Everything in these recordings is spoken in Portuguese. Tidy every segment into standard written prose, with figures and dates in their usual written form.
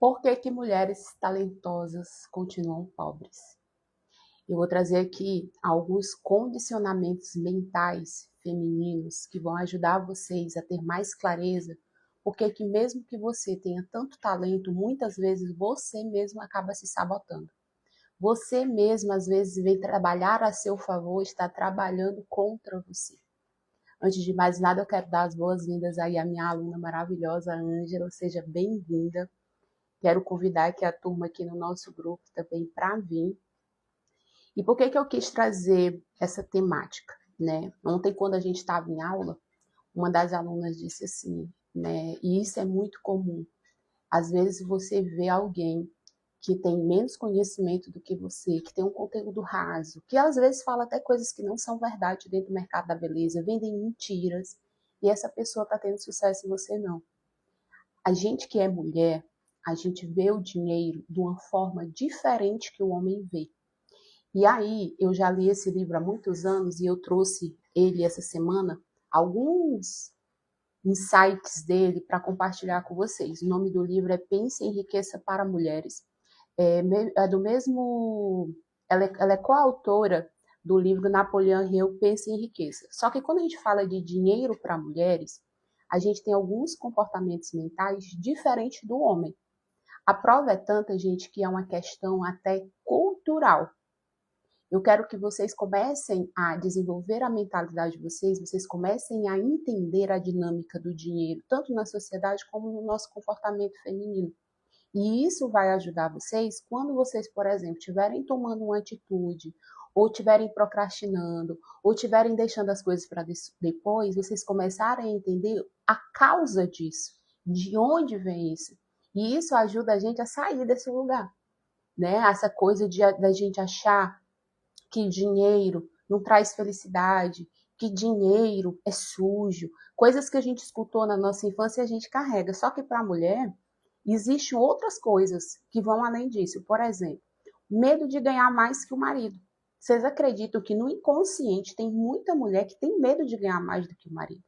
Por que que mulheres talentosas continuam pobres? Eu vou trazer aqui alguns condicionamentos mentais femininos que vão ajudar vocês a ter mais clareza, porque que mesmo que você tenha tanto talento, muitas vezes você mesmo acaba se sabotando. Você mesmo, às vezes, vem trabalhar a seu favor, está trabalhando contra você. Antes de mais nada, eu quero dar as boas-vindas aí à minha aluna maravilhosa, Ângela. Seja bem-vinda. Quero convidar aqui a turma aqui no nosso grupo também para vir. E por que que eu quis trazer essa temática, né? Ontem, quando a gente estava em aula, uma das alunas disse assim, né? E isso é muito comum. Às vezes você vê alguém que tem menos conhecimento do que você, que tem um conteúdo raso, que às vezes fala até coisas que não são verdade dentro do mercado da beleza, vendem mentiras, e essa pessoa está tendo sucesso e você não. A gente que é mulher, a gente vê o dinheiro de uma forma diferente que o homem vê. E aí, eu já li esse livro há muitos anos e eu trouxe ele essa semana, alguns insights dele para compartilhar com vocês. O nome do livro é Pense em Riqueza para Mulheres. É do mesmo... Ela é coautora do livro Napoleão Hill, Pense em Riqueza. Só que quando a gente fala de dinheiro para mulheres, a gente tem alguns comportamentos mentais diferentes do homem. A prova é tanta, gente, que é uma questão até cultural. Eu quero que vocês comecem a desenvolver a mentalidade de vocês, vocês comecem a entender a dinâmica do dinheiro, tanto na sociedade como no nosso comportamento feminino. E isso vai ajudar vocês quando vocês, por exemplo, estiverem tomando uma atitude, ou estiverem procrastinando, ou estiverem deixando as coisas para depois, vocês começarem a entender a causa disso, de onde vem isso. E isso ajuda a gente a sair desse lugar, né? Essa coisa da gente achar que dinheiro não traz felicidade, que dinheiro é sujo, coisas que a gente escutou na nossa infância e a gente carrega. Só que para a mulher, existem outras coisas que vão além disso. Por exemplo, medo de ganhar mais que o marido. Vocês acreditam que no inconsciente tem muita mulher que tem medo de ganhar mais do que o marido?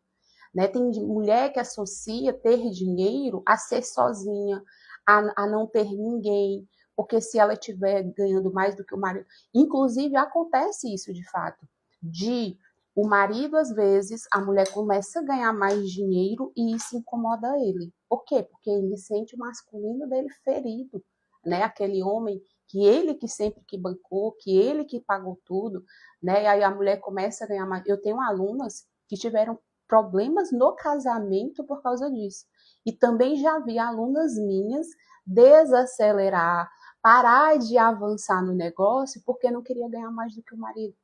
Né? Tem mulher que associa ter dinheiro a ser sozinha, a não ter ninguém, porque se ela estiver ganhando mais do que o marido. Inclusive, acontece isso de fato, de o marido, às vezes, a mulher começa a ganhar mais dinheiro e isso incomoda ele. Por quê? Porque ele sente o masculino dele ferido, né? Aquele homem que ele que sempre que bancou, que ele que pagou tudo, né? E aí a mulher começa a ganhar mais. Eu tenho alunas que tiveram problemas no casamento por causa disso. E também já vi alunas minhas desacelerar, parar de avançar no negócio porque não queria ganhar mais do que o marido.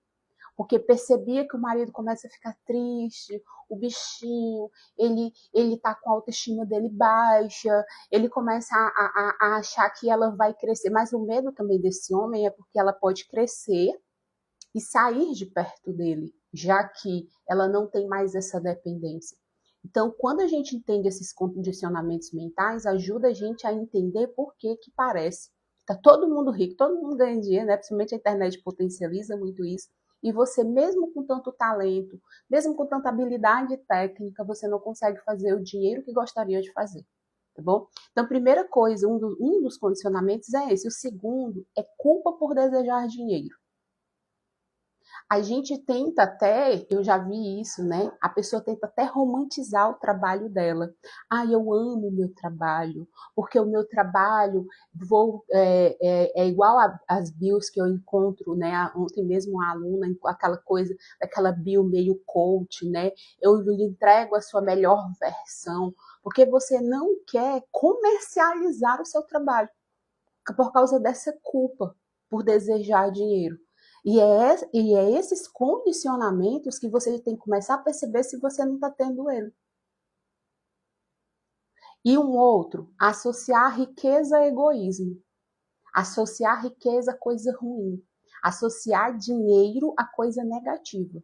Porque percebia que o marido começa a ficar triste, o bichinho, ele tá com a autoestima dele baixa, ele começa a achar que ela vai crescer. Mas o medo também desse homem é porque ela pode crescer e sair de perto dele, já que ela não tem mais essa dependência. Então, quando a gente entende esses condicionamentos mentais, ajuda a gente a entender por que que parece. Tá todo mundo rico, todo mundo ganha dinheiro, né? Principalmente a internet potencializa muito isso. E você, mesmo com tanto talento, mesmo com tanta habilidade técnica, você não consegue fazer o dinheiro que gostaria de fazer, tá bom? Então, primeira coisa, um dos condicionamentos é esse. O segundo é culpa por desejar dinheiro. A gente tenta até, eu já vi isso, né? A pessoa tenta até romantizar o trabalho dela. Ah, eu amo o meu trabalho, porque o meu trabalho é igual às bios que eu encontro, né? Ontem mesmo uma aluna, aquela coisa, aquela bio meio coach, né? Eu lhe entrego a sua melhor versão, porque você não quer comercializar o seu trabalho por causa dessa culpa por desejar dinheiro. E é esses condicionamentos que você tem que começar a perceber se você não está tendo ele. E um outro, associar riqueza a egoísmo. Associar riqueza a coisa ruim. Associar dinheiro a coisa negativa.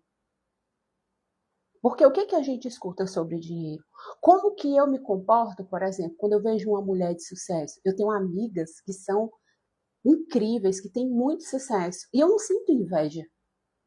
Porque o que a gente escuta sobre dinheiro? Como que eu me comporto, por exemplo, quando eu vejo uma mulher de sucesso? Eu tenho amigas que são incríveis, que têm muito sucesso. E eu não sinto inveja.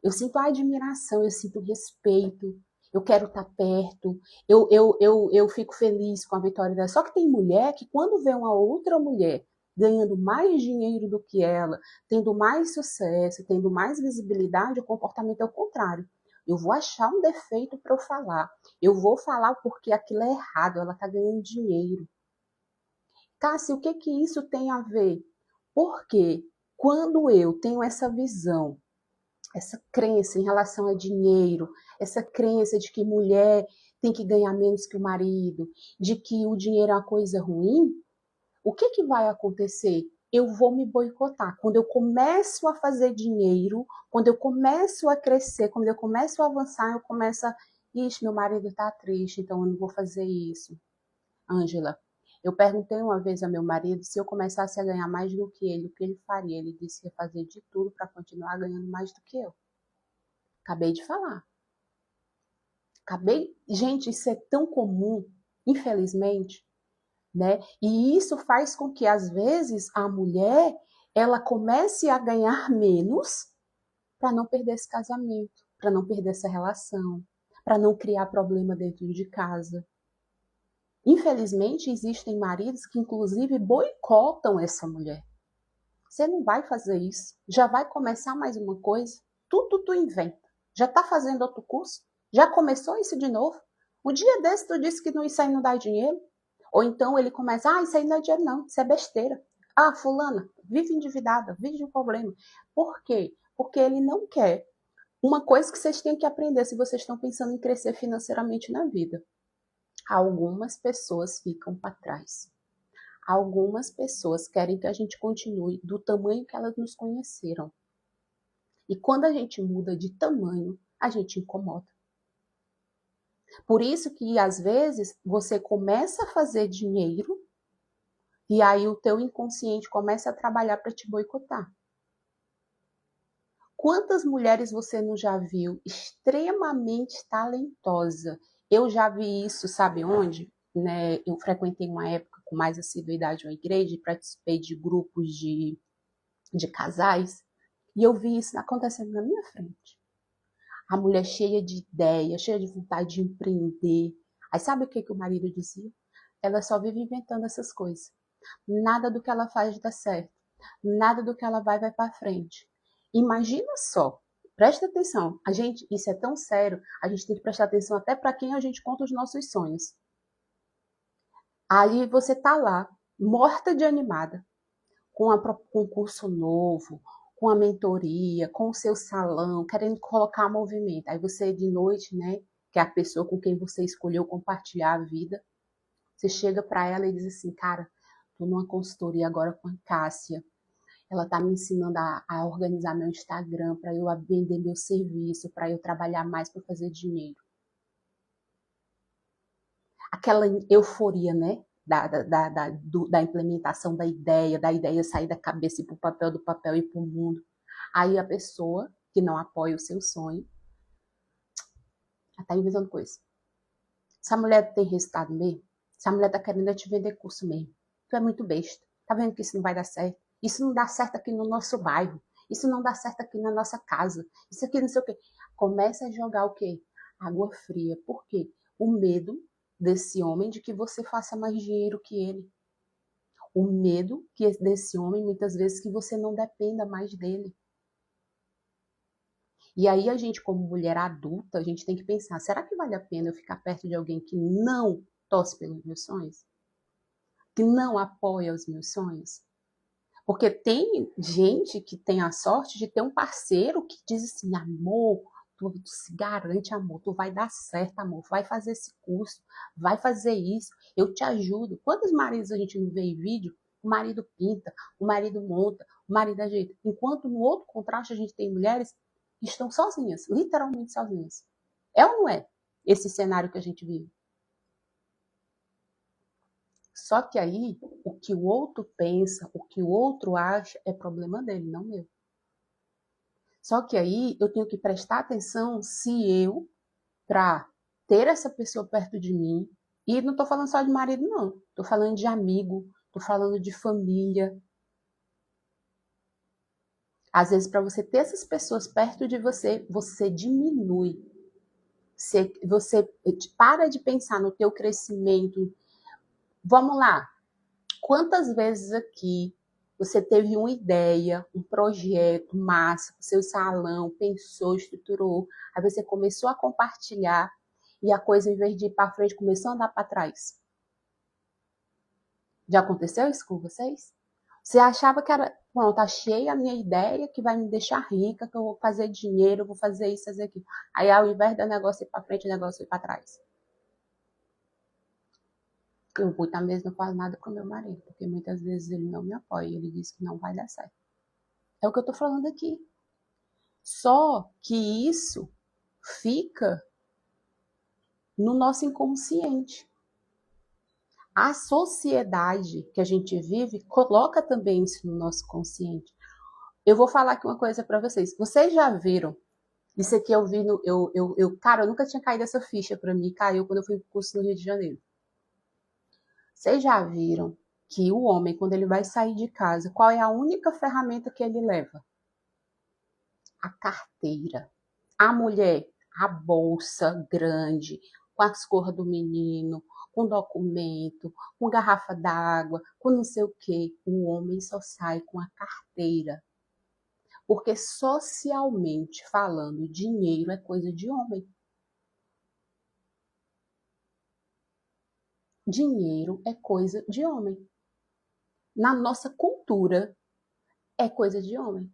Eu sinto admiração, eu sinto respeito. eu quero estar perto, eu fico feliz com a vitória dela. Só que tem mulher que quando vê uma outra mulher ganhando mais dinheiro do que ela, tendo mais sucesso, tendo mais visibilidade, o comportamento é o contrário. Eu vou achar um defeito para eu falar. Eu vou falar porque aquilo é errado, ela está ganhando dinheiro. Cássia, o que que isso tem a ver? Porque quando eu tenho essa visão, essa crença em relação a dinheiro, essa crença de que mulher tem que ganhar menos que o marido, de que o dinheiro é uma coisa ruim, o que que vai acontecer? Eu vou me boicotar. Quando eu começo a fazer dinheiro, quando eu começo a crescer, quando eu começo a avançar, eu começo a... Ixi, meu marido tá triste, então eu não vou fazer isso. Ângela, eu perguntei uma vez ao meu marido se eu começasse a ganhar mais do que ele, o que ele faria. Ele disse que ia fazer de tudo para continuar ganhando mais do que eu. Acabei de falar. Gente, isso é tão comum, infelizmente, né? E isso faz com que às vezes a mulher ela comece a ganhar menos para não perder esse casamento, para não perder essa relação, para não criar problema dentro de casa. Infelizmente, existem maridos que inclusive boicotam essa mulher. Você não vai fazer isso. Já vai começar mais uma coisa. Tudo tu inventa. Já tá fazendo outro curso? Já começou isso de novo? O dia desse tu disse que isso aí não dá dinheiro? Ou então ele começa, isso aí não é dinheiro não, isso é besteira. Fulana, vive endividada, vive de um problema. Por quê? Porque ele não quer. Uma coisa que vocês têm que aprender se vocês estão pensando em crescer financeiramente na vida. Algumas pessoas ficam para trás. Algumas pessoas querem que a gente continue do tamanho que elas nos conheceram. E quando a gente muda de tamanho, a gente incomoda. Por isso que, às vezes, você começa a fazer dinheiro e aí o teu inconsciente começa a trabalhar para te boicotar. Quantas mulheres você não já viu extremamente talentosa? Eu já vi isso, sabe onde? Né? Eu frequentei uma época com mais assiduidade uma igreja e participei de grupos de casais. E eu vi isso acontecendo na minha frente. A mulher cheia de ideia, cheia de vontade de empreender. Aí sabe o que o marido dizia? Ela só vive inventando essas coisas. Nada do que ela faz dá certo. Nada do que ela vai para frente. Imagina só. Presta atenção. Isso é tão sério, a gente tem que prestar atenção até para quem a gente conta os nossos sonhos. Aí você tá lá, morta de animada, com um curso novo, com a mentoria, com o seu salão, querendo colocar movimento. Aí você de noite, né, que é a pessoa com quem você escolheu compartilhar a vida, você chega para ela e diz assim, cara, tô numa consultoria agora com a Cássia. Ela tá me ensinando a organizar meu Instagram para eu vender meu serviço, para eu trabalhar mais para fazer dinheiro. Aquela euforia, né? Da implementação da ideia sair da cabeça e para o papel, do papel e para o mundo. Aí a pessoa que não apoia o seu sonho, ela está inventando coisa. Essa mulher tem resultado mesmo? Essa mulher está querendo te vender curso mesmo. Tu é muito besta. Tá vendo que isso não vai dar certo? Isso não dá certo aqui no nosso bairro. Isso não dá certo aqui na nossa casa. Isso aqui não sei o quê. Começa a jogar o quê? Água fria. Por quê? O medo desse homem de que você faça mais dinheiro que ele. O medo desse homem, muitas vezes, que você não dependa mais dele. E aí a gente, como mulher adulta, a gente tem que pensar, será que vale a pena eu ficar perto de alguém que não torce pelos meus sonhos? Que não apoia os meus sonhos? Porque tem gente que tem a sorte de ter um parceiro que diz assim, amor, tu se garante, amor, tu vai dar certo, amor, vai fazer esse curso, vai fazer isso, eu te ajudo. Quantos maridos a gente não vê em vídeo? O marido pinta, o marido monta, o marido ajeita. Enquanto no outro contraste a gente tem mulheres que estão sozinhas, literalmente sozinhas. É ou não é esse cenário que a gente vive? Só que aí, o que o outro pensa, o que o outro acha, é problema dele, não meu. Só que aí, eu tenho que prestar atenção se eu, para ter essa pessoa perto de mim, e não estou falando só de marido, não. Estou falando de amigo, estou falando de família. Às vezes, para você ter essas pessoas perto de você, você diminui Você para de pensar no teu crescimento. Vamos lá. Quantas vezes aqui você teve uma ideia, um projeto massa, seu salão, pensou, estruturou, aí você começou a compartilhar e a coisa, em vez de ir para frente, começou a andar para trás? Já aconteceu isso com vocês? Você achava que era, pronto, achei a minha ideia que vai me deixar rica, que eu vou fazer dinheiro, eu vou fazer isso, fazer aquilo. Aí, ao invés do negócio ir para frente, o negócio ir para trás. Eu muitas vezes não falo nada com meu marido, porque muitas vezes ele não me apoia, ele diz que não vai dar certo. É o que eu tô falando aqui. Só que isso fica no nosso inconsciente. A sociedade que a gente vive coloca também isso no nosso consciente. Eu vou falar aqui uma coisa para vocês. Vocês já viram? Isso aqui eu vi no. Cara, eu nunca tinha caído essa ficha para mim. Caiu quando eu fui pro curso no Rio de Janeiro. Vocês já viram que o homem, quando ele vai sair de casa, qual é a única ferramenta que ele leva? A carteira. A mulher, a bolsa grande, com as cores do menino, com documento, com garrafa d'água, com não sei o quê. O homem só sai com a carteira. Porque socialmente falando, dinheiro é coisa de homem. Dinheiro é coisa de homem. Na nossa cultura, é coisa de homem.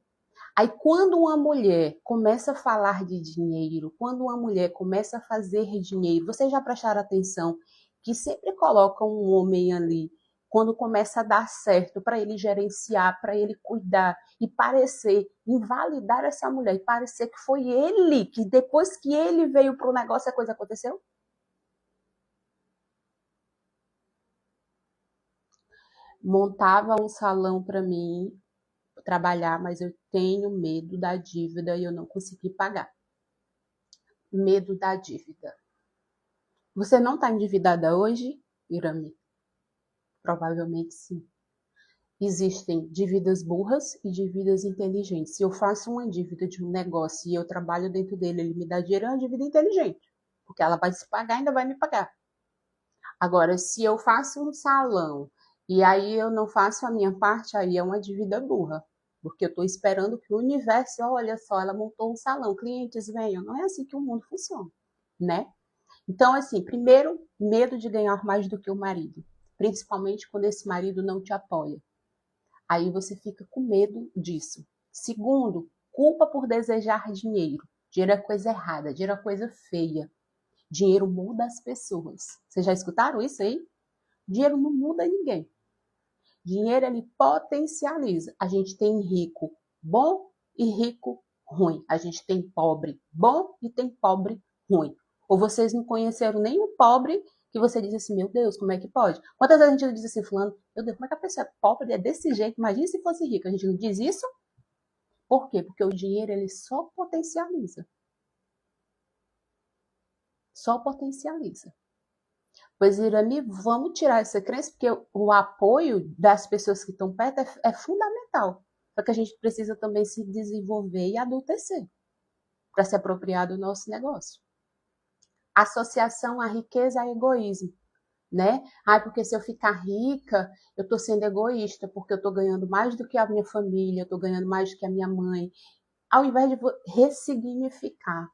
Aí, quando uma mulher começa a falar de dinheiro, quando uma mulher começa a fazer dinheiro, vocês já prestaram atenção que sempre colocam um homem ali, quando começa a dar certo, para ele gerenciar, para ele cuidar, e parecer, invalidar essa mulher, e parecer que foi ele, que depois que ele veio para o negócio, a coisa aconteceu? Montava um salão para mim trabalhar, mas eu tenho medo da dívida e eu não consegui pagar. Medo da dívida. Você não está endividada hoje, Irami? Provavelmente sim. Existem dívidas burras e dívidas inteligentes. Se eu faço uma dívida de um negócio e eu trabalho dentro dele, ele me dá dinheiro, é uma dívida inteligente. Porque ela vai se pagar e ainda vai me pagar. Agora, se eu faço um salão e aí eu não faço a minha parte, aí é uma dívida burra. Porque eu estou esperando que o universo, olha só, ela montou um salão, clientes venham. Não é assim que o mundo funciona, né? Então, assim, primeiro, medo de ganhar mais do que o marido. Principalmente quando esse marido não te apoia. Aí você fica com medo disso. Segundo, culpa por desejar dinheiro. Dinheiro é coisa errada, dinheiro é coisa feia. Dinheiro muda as pessoas. Vocês já escutaram isso aí? Dinheiro não muda ninguém. Dinheiro, ele potencializa. A gente tem rico bom e rico ruim. A gente tem pobre bom e tem pobre ruim. Ou vocês não conheceram nenhum pobre que você diz assim, meu Deus, como é que pode? Quantas vezes a gente diz assim, fulano, meu Deus, como é que a pessoa é pobre, é desse jeito? Imagina se fosse rica. A gente não diz isso? Por quê? Porque o dinheiro, ele só potencializa. Só potencializa. Pois, Irani, vamos tirar essa crença, porque o apoio das pessoas que estão perto é fundamental. Só que a gente precisa também se desenvolver e adultecer para se apropriar do nosso negócio. Associação à riqueza a egoísmo, né? Porque se eu ficar rica, eu estou sendo egoísta, porque eu estou ganhando mais do que a minha família, eu estou ganhando mais do que a minha mãe. Ao invés de ressignificar.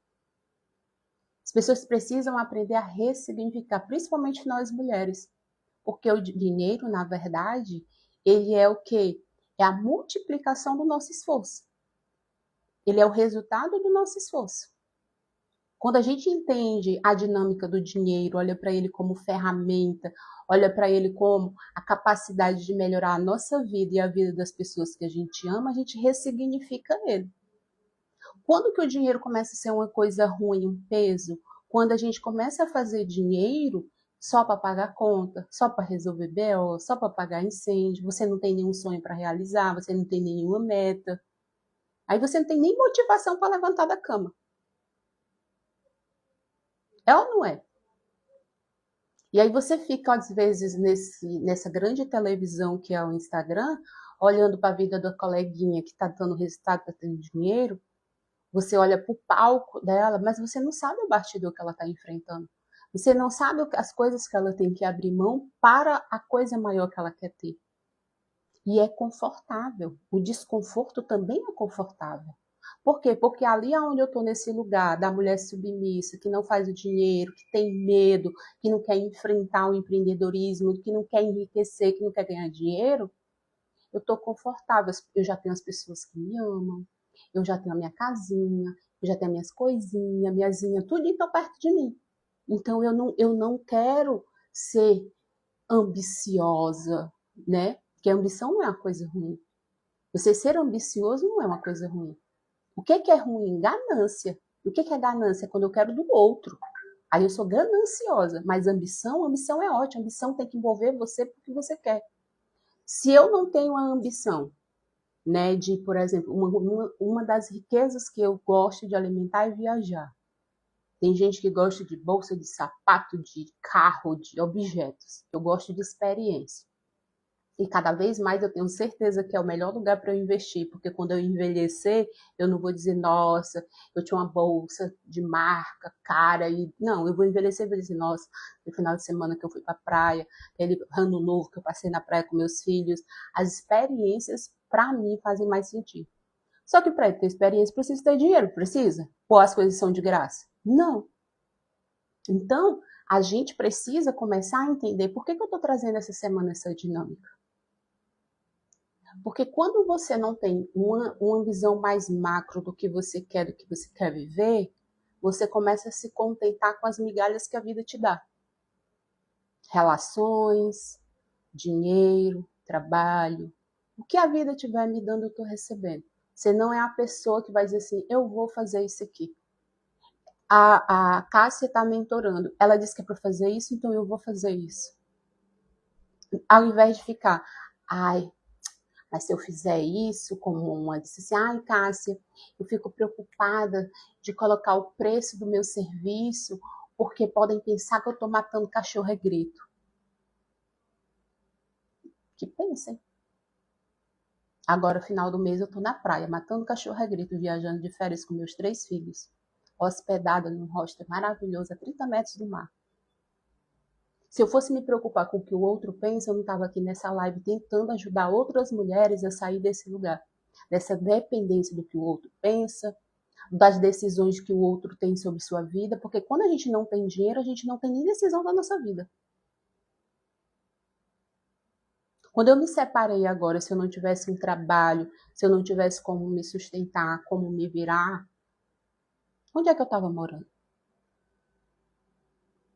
As pessoas precisam aprender a ressignificar, principalmente nós mulheres. Porque o dinheiro, na verdade, ele é o quê? É a multiplicação do nosso esforço. Ele é o resultado do nosso esforço. Quando a gente entende a dinâmica do dinheiro, olha para ele como ferramenta, olha para ele como a capacidade de melhorar a nossa vida e a vida das pessoas que a gente ama, a gente ressignifica ele. Quando que o dinheiro começa a ser uma coisa ruim, um peso? Quando a gente começa a fazer dinheiro só para pagar conta, só para resolver BO, só para pagar incêndio, você não tem nenhum sonho para realizar, você não tem nenhuma meta. Aí você não tem nem motivação para levantar da cama. É ou não é? E aí você fica, às vezes, nessa grande televisão que é o Instagram, olhando para a vida da coleguinha que está dando resultado, está tendo dinheiro. Você olha para o palco dela, mas você não sabe o bastidor que ela está enfrentando. Você não sabe as coisas que ela tem que abrir mão para a coisa maior que ela quer ter. E é confortável. O desconforto também é confortável. Por quê? Porque ali onde eu estou nesse lugar da mulher submissa, que não faz o dinheiro, que tem medo, que não quer enfrentar o empreendedorismo, que não quer enriquecer, que não quer ganhar dinheiro, eu estou confortável. Eu já tenho as pessoas que me amam, eu já tenho a minha casinha, eu já tenho minhas coisinhas, minhazinha, tudo está perto de mim. Então eu não quero ser ambiciosa, né? Porque a ambição não é uma coisa ruim. Você ser ambicioso não é uma coisa ruim. O que é ruim? Ganância. O que é ganância? Quando eu quero do outro. Aí eu sou gananciosa. Mas ambição é ótima. Ambição tem que envolver você porque você quer. Se eu não tenho a ambição, né, de, por exemplo, uma das riquezas que eu gosto de alimentar é viajar. Tem gente que gosta de bolsa, de sapato, de carro, de objetos. Eu gosto de experiência. E cada vez mais eu tenho certeza que é o melhor lugar para eu investir, porque quando eu envelhecer, eu não vou dizer, nossa, eu tinha uma bolsa de marca, cara, e não, eu vou envelhecer e vou dizer, nossa, no final de semana que eu fui para a praia, aquele ano novo que eu passei na praia com meus filhos, as experiências, para mim, fazem mais sentido. Só que para ter experiência, precisa ter dinheiro, precisa? Ou as coisas são de graça? Não. Então, a gente precisa começar a entender por que eu estou trazendo essa semana essa dinâmica. Porque quando você não tem uma visão mais macro do que você quer viver, você começa a se contentar com as migalhas que a vida te dá. Relações, dinheiro, trabalho. O que a vida estiver me dando, eu estou recebendo. Você não é a pessoa que vai dizer assim, eu vou fazer isso aqui. A Cássia está mentorando. Ela disse que é para fazer isso, então eu vou fazer isso. Ao invés de ficar, ai, mas se eu fizer isso, como uma disse assim, ai, Cássia, eu fico preocupada de colocar o preço do meu serviço, porque podem pensar que eu estou matando cachorro a grito. Que pensem. Agora, final do mês, eu estou na praia, matando cachorro a grito, viajando de férias com meus 3 filhos, hospedada num hostel maravilhoso a 30 metros do mar. Se eu fosse me preocupar com o que o outro pensa, eu não estava aqui nessa live tentando ajudar outras mulheres a sair desse lugar, dessa dependência do que o outro pensa, das decisões que o outro tem sobre sua vida, porque quando a gente não tem dinheiro, a gente não tem nem decisão da nossa vida. Quando eu me separei agora, se eu não tivesse um trabalho, se eu não tivesse como me sustentar, como me virar, onde é que eu estava morando?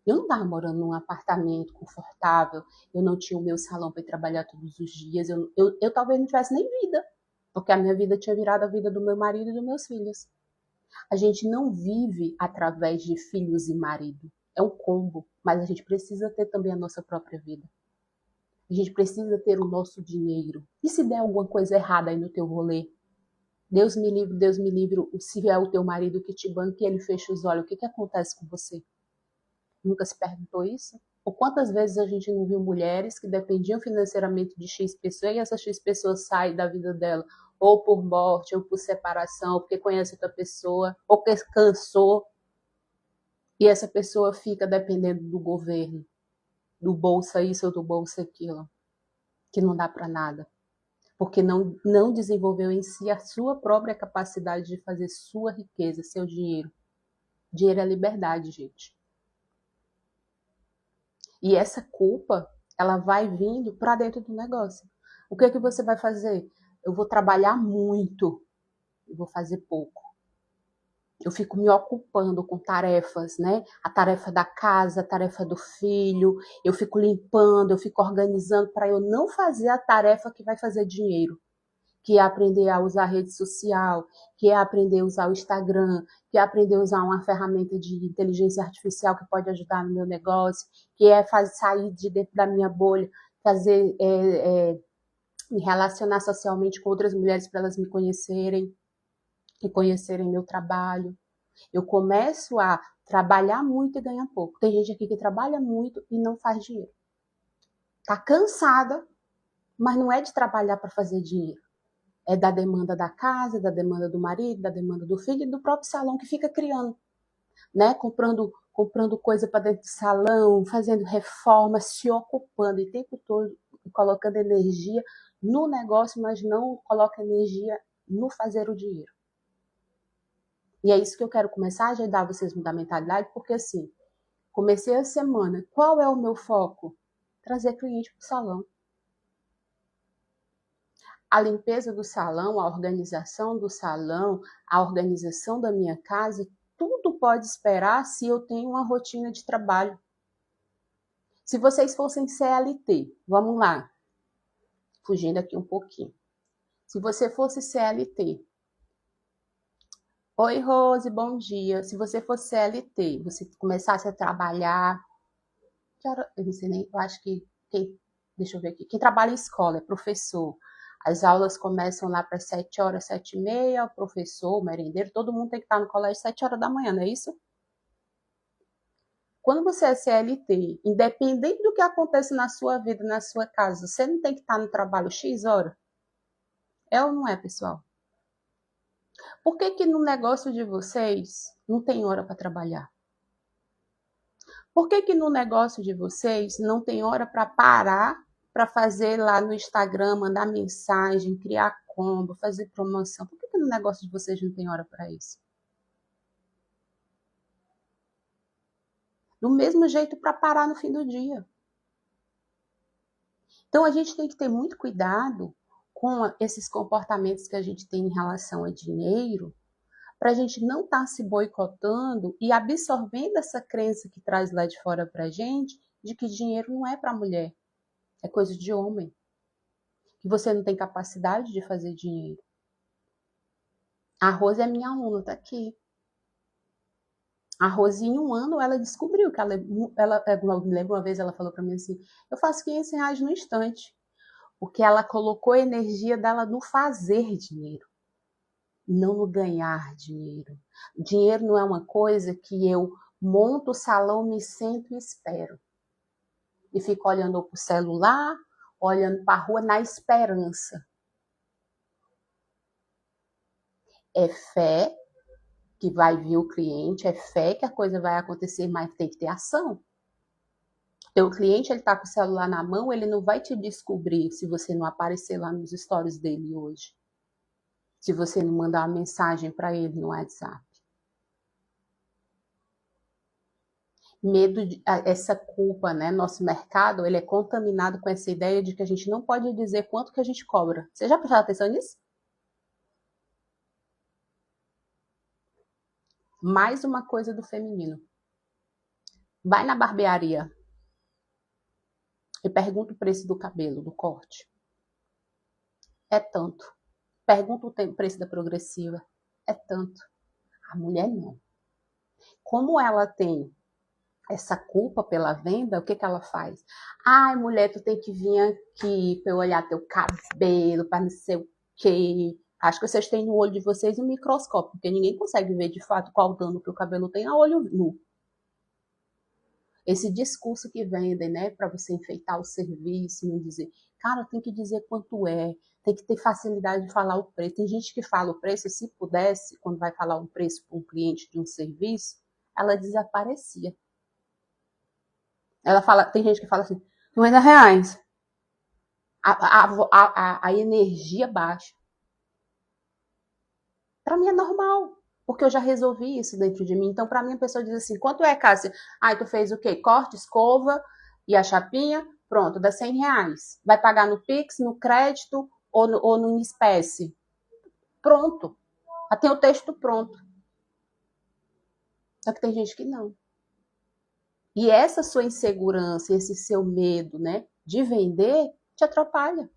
Eu não estava morando num apartamento confortável, eu não tinha o meu salão para ir trabalhar todos os dias, eu talvez não tivesse nem vida, porque a minha vida tinha virado a vida do meu marido e dos meus filhos. A gente não vive através de filhos e marido, é um combo, mas a gente precisa ter também a nossa própria vida. A gente precisa ter o nosso dinheiro. E se der alguma coisa errada aí no teu rolê? Deus me livre, se é o teu marido que te banca e ele fecha os olhos, o que acontece com você? Nunca se perguntou isso? Ou quantas vezes a gente não viu mulheres que dependiam financeiramente de X pessoa e essa X pessoa sai da vida dela, ou por morte, ou por separação, ou porque conhece outra pessoa, ou porque cansou, e essa pessoa fica dependendo do governo, do bolsa isso ou do bolsa aquilo, que não dá para nada. Porque não desenvolveu em si a sua própria capacidade de fazer sua riqueza, seu dinheiro. Dinheiro é liberdade, gente. E essa culpa, ela vai vindo para dentro do negócio. O que é que você vai fazer? Eu vou trabalhar muito, eu vou fazer pouco. Eu fico me ocupando com tarefas, né? A tarefa da casa, a tarefa do filho, eu fico limpando, eu fico organizando para eu não fazer a tarefa que vai fazer dinheiro, que é aprender a usar a rede social, que é aprender a usar o Instagram, que é aprender a usar uma ferramenta de inteligência artificial que pode ajudar no meu negócio, que é sair de dentro da minha bolha, fazer me relacionar socialmente com outras mulheres para elas me conhecerem e conhecerem meu trabalho. Eu começo a trabalhar muito e ganhar pouco. Tem gente aqui que trabalha muito e não faz dinheiro. Tá cansada, mas não é de trabalhar para fazer dinheiro. É da demanda da casa, da demanda do marido, da demanda do filho e do próprio salão que fica criando, né? Comprando coisa para dentro do salão, fazendo reforma, se ocupando o tempo todo, colocando energia no negócio, mas não coloca energia no fazer o dinheiro. E é isso que eu quero começar a ajudar vocês a mudar a mentalidade, porque assim, comecei a semana, qual é o meu foco? Trazer cliente para o salão. A limpeza do salão, a organização do salão, a organização da minha casa, tudo pode esperar se eu tenho uma rotina de trabalho. Se vocês fossem CLT, vamos lá, fugindo aqui um pouquinho. Se você fosse CLT, oi Rose, bom dia. Se você fosse CLT, você começasse a trabalhar, eu não sei nem, eu acho que deixa eu ver aqui, quem trabalha em escola é professor. As aulas começam lá para 7 horas, 7h30, o professor, o merendeiro, todo mundo tem que estar no colégio 7 horas da manhã, não é isso? Quando você é CLT, independente do que aconteça na sua vida, na sua casa, você não tem que estar no trabalho X horas? É ou não é, pessoal? Por que no negócio de vocês não tem hora para trabalhar? Por que no negócio de vocês não tem hora para parar para fazer lá no Instagram, mandar mensagem, criar combo, fazer promoção? Por que no negócio de vocês não tem hora para isso? Do mesmo jeito para parar no fim do dia. Então a gente tem que ter muito cuidado com esses comportamentos que a gente tem em relação a dinheiro, para a gente não estar se boicotando e absorvendo essa crença que traz lá de fora para a gente, de que dinheiro não é para mulher, é coisa de homem, que você não tem capacidade de fazer dinheiro. A Rose é minha aluna, tá aqui. A Rose, em um ano, ela descobriu que eu me lembro uma vez, ela falou para mim assim, eu faço R$500 no instante, porque ela colocou a energia dela no fazer dinheiro, não no ganhar dinheiro. Dinheiro não é uma coisa que eu monto o salão, me sento e espero. E fico olhando para o celular, olhando para a rua na esperança. É fé que vai vir o cliente, é fé que a coisa vai acontecer, mas tem que ter ação. Teu cliente, ele tá com o celular na mão, ele não vai te descobrir se você não aparecer lá nos stories dele hoje. Se você não mandar uma mensagem para ele no WhatsApp. Medo, essa culpa, né? Nosso mercado, ele é contaminado com essa ideia de que a gente não pode dizer quanto que a gente cobra. Você já prestou atenção nisso? Mais uma coisa do feminino. Vai na barbearia e pergunta o preço do cabelo, do corte. É tanto. Pergunta o preço da progressiva. É tanto. A mulher não. Como ela tem essa culpa pela venda, o que ela faz? Ai, mulher, tu tem que vir aqui para eu olhar teu cabelo, para não sei o quê. Acho que vocês têm no olho de vocês um microscópio, porque ninguém consegue ver de fato qual dano que o cabelo tem a olho nu. Esse discurso que vendem, né, para você enfeitar o serviço, não dizer, cara, tem que dizer quanto é, tem que ter facilidade de falar o preço. Tem gente que fala o preço, se pudesse, quando vai falar um preço para um cliente de um serviço, ela desaparecia. Ela fala, tem gente que fala assim, R$50. A energia baixa. Para mim é normal, porque eu já resolvi isso dentro de mim. Então, para mim, a pessoa diz assim, quanto é, Cássia? Tu fez o quê? Corte, escova e a chapinha? Pronto, dá R$100. Vai pagar no Pix, no crédito ou no espécie? Pronto. Já tem o texto pronto. Só que tem gente que não. E essa sua insegurança, esse seu medo, né, de vender, te atrapalha.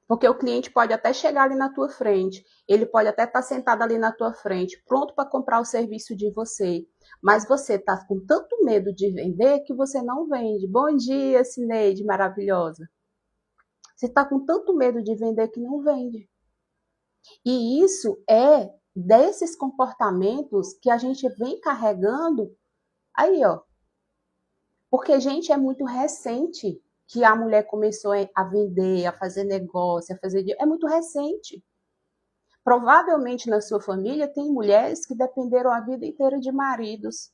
Porque o cliente pode até chegar ali na tua frente, ele pode até estar sentado ali na tua frente, pronto para comprar o serviço de você, mas você está com tanto medo de vender que você não vende. Bom dia, Cineide maravilhosa. Você está com tanto medo de vender que não vende. E isso é desses comportamentos que a gente vem carregando aí, ó. Porque a gente é muito recente. que a mulher começou a vender, a fazer negócio, a fazer dinheiro. É muito recente. Provavelmente na sua família tem mulheres que dependeram a vida inteira de maridos.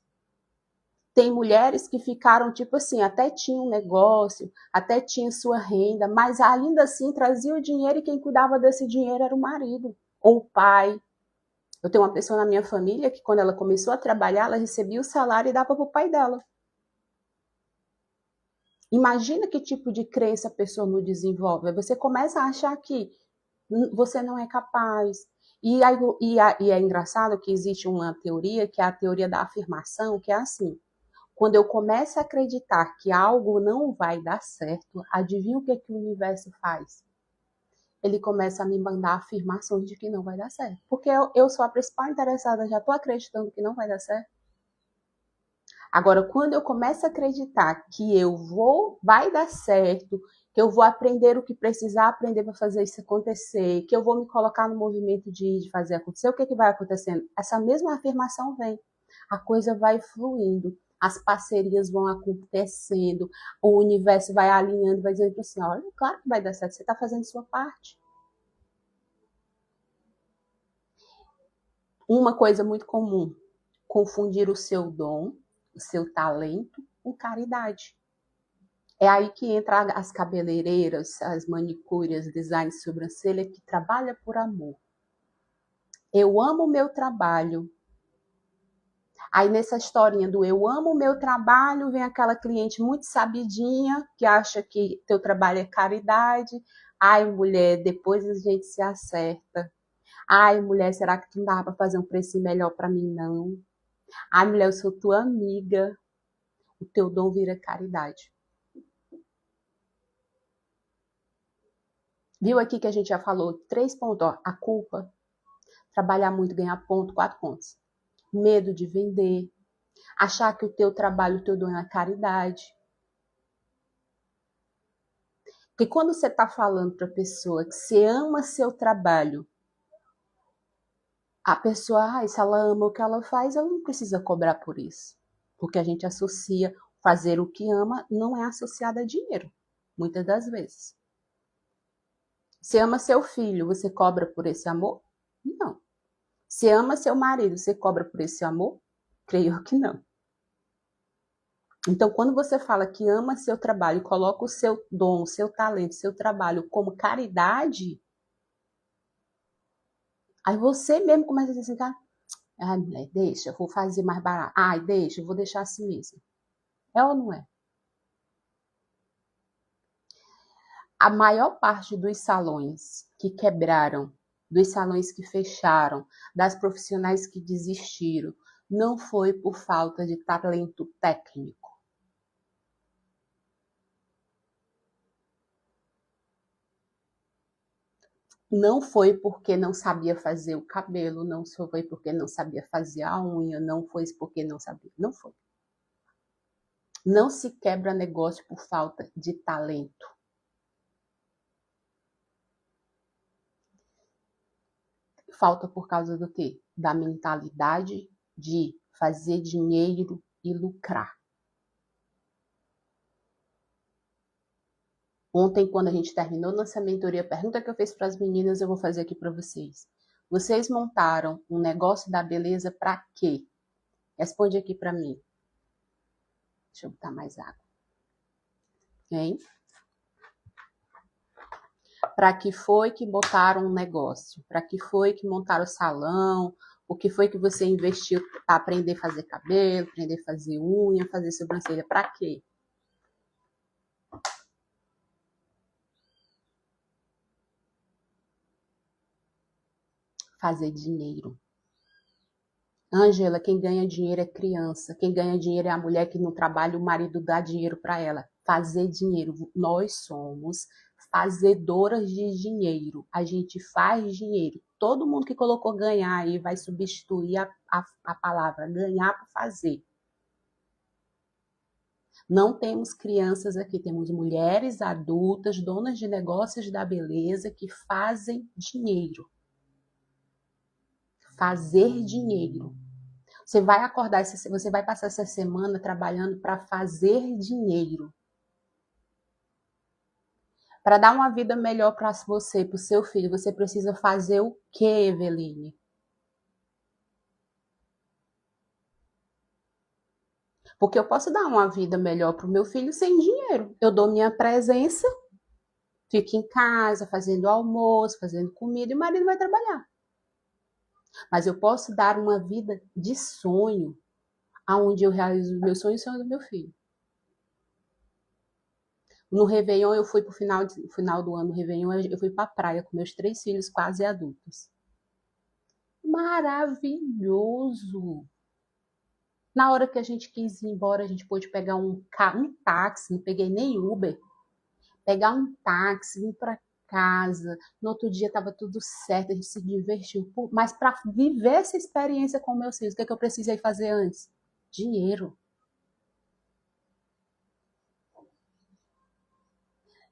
Tem mulheres que ficaram, tipo assim, até tinham um negócio, até tinha sua renda, mas ainda assim trazia o dinheiro e quem cuidava desse dinheiro era o marido ou o pai. Eu tenho uma pessoa na minha família que quando ela começou a trabalhar, ela recebia o salário e dava para o pai dela. Imagina que tipo de crença a pessoa não desenvolve. Você começa a achar que você não é capaz. E é engraçado que existe uma teoria, que é a teoria da afirmação, que é assim. Quando eu começo a acreditar que algo não vai dar certo, adivinha o que o universo faz? Ele começa a me mandar afirmações de que não vai dar certo. Porque eu sou a principal interessada, já estou acreditando que não vai dar certo. Agora, quando eu começo a acreditar que vai dar certo, que eu vou aprender o que precisar aprender para fazer isso acontecer, que eu vou me colocar no movimento de fazer acontecer, o que vai acontecendo? Essa mesma afirmação vem. A coisa vai fluindo, as parcerias vão acontecendo, o universo vai alinhando, vai dizendo assim, olha, claro que vai dar certo, você está fazendo sua parte. Uma coisa muito comum, confundir o seu dom, o seu talento com caridade. É aí que entra as cabeleireiras, as manicures, design de sobrancelha, que trabalha por amor. Eu amo o meu trabalho. Aí nessa historinha do eu amo o meu trabalho, vem aquela cliente muito sabidinha, que acha que teu trabalho é caridade. Ai, mulher, depois a gente se acerta. Ai, mulher, será que tu não dava para fazer um preço melhor para mim, não? Ai, mulher, eu sou tua amiga. O teu dom vira caridade. Viu aqui que a gente já falou 3 pontos, ó, a culpa, trabalhar muito, ganhar ponto, 4 pontos. Medo de vender, achar que o teu trabalho, o teu dom é caridade. Porque quando você está falando para a pessoa que você ama seu trabalho, a pessoa, se ela ama o que ela faz, ela não precisa cobrar por isso. Porque a gente associa fazer o que ama, não é associado a dinheiro, muitas das vezes. Você ama seu filho, você cobra por esse amor? Não. Você ama seu marido, você cobra por esse amor? Creio que não. Então, quando você fala que ama seu trabalho, coloca o seu dom, o seu talento, o seu trabalho como caridade, aí você mesmo começa a dizer assim, cara, ai, mulher, deixa, eu vou fazer mais barato. Ai, deixa, eu vou deixar assim mesmo. É ou não é? A maior parte dos salões que quebraram, dos salões que fecharam, das profissionais que desistiram, não foi por falta de talento técnico. Não foi porque não sabia fazer o cabelo, não foi porque não sabia fazer a unha, não foi porque não sabia. Não foi. Não se quebra negócio por falta de talento. Falta por causa do quê? Da mentalidade de fazer dinheiro e lucrar. Ontem, quando a gente terminou nossa mentoria, a pergunta que eu fiz para as meninas, eu vou fazer aqui para vocês. Vocês montaram um negócio da beleza para quê? Responde aqui para mim. Deixa eu botar mais água. Hein? Para que foi que botaram um negócio? Para que foi que montaram o salão? O que foi que você investiu para aprender a fazer cabelo, aprender a fazer unha, fazer sobrancelha? Para quê? Fazer dinheiro. Ângela, quem ganha dinheiro é criança. Quem ganha dinheiro é a mulher que não trabalha, o marido dá dinheiro para ela. Fazer dinheiro. Nós somos fazedoras de dinheiro. A gente faz dinheiro. Todo mundo que colocou ganhar aí vai substituir a palavra ganhar por fazer. Não temos crianças aqui, temos mulheres adultas, donas de negócios da beleza que fazem dinheiro. Fazer dinheiro. Você vai acordar, você vai passar essa semana trabalhando para fazer dinheiro. Para dar uma vida melhor para você, para o seu filho, você precisa fazer o quê, Eveline? Porque eu posso dar uma vida melhor para o meu filho sem dinheiro. Eu dou minha presença, fico em casa fazendo almoço, fazendo comida e o marido vai trabalhar. Mas eu posso dar uma vida de sonho, aonde eu realizo os meus sonhos e o sonho do meu filho. No Réveillon, eu fui pro final do ano, no Réveillon, eu fui pra praia com meus 3 filhos quase adultos. Maravilhoso! Na hora que a gente quis ir embora, a gente pôde pegar um táxi, não peguei nem Uber, pegar um táxi, ir para casa. No outro dia estava tudo certo, a gente se divertiu. Mas para viver essa experiência com meus filhos, o que é que eu precisei fazer antes? Dinheiro.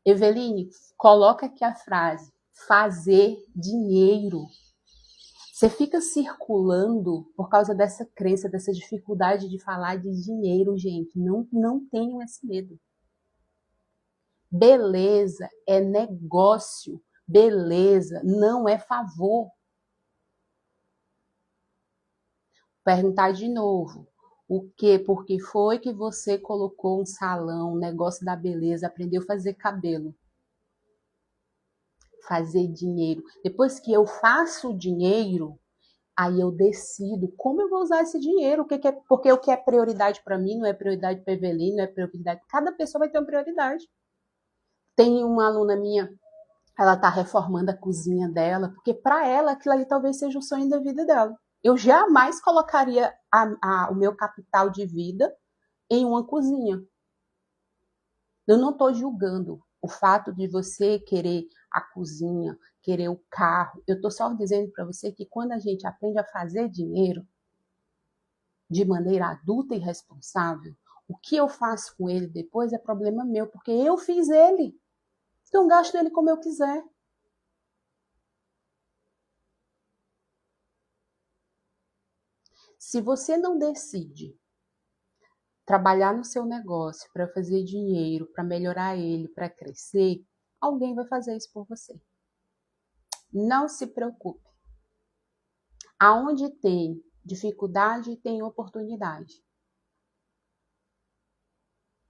Eveline, coloca aqui a frase: fazer dinheiro. Você fica circulando por causa dessa crença, dessa dificuldade de falar de dinheiro, gente. Não tenham esse medo. Beleza é negócio. Beleza não é favor. Perguntar de novo. O que? Por que foi que você colocou um salão, um negócio da beleza, aprendeu a fazer cabelo? Fazer dinheiro. Depois que eu faço dinheiro, aí eu decido como eu vou usar esse dinheiro. Porque o que é prioridade para mim não é prioridade para Eveline, não é prioridade. Cada pessoa vai ter uma prioridade. Tem uma aluna minha, ela está reformando a cozinha dela, porque para ela aquilo ali talvez seja o sonho da vida dela. Eu jamais colocaria o meu capital de vida em uma cozinha. Eu não estou julgando o fato de você querer a cozinha, querer o carro. Eu estou só dizendo para você que quando a gente aprende a fazer dinheiro de maneira adulta e responsável, o que eu faço com ele depois é problema meu, porque eu fiz ele. Então eu gasto ele como eu quiser. Se você não decide trabalhar no seu negócio para fazer dinheiro, para melhorar ele, para crescer, alguém vai fazer isso por você. Não se preocupe. Aonde tem dificuldade, tem oportunidade.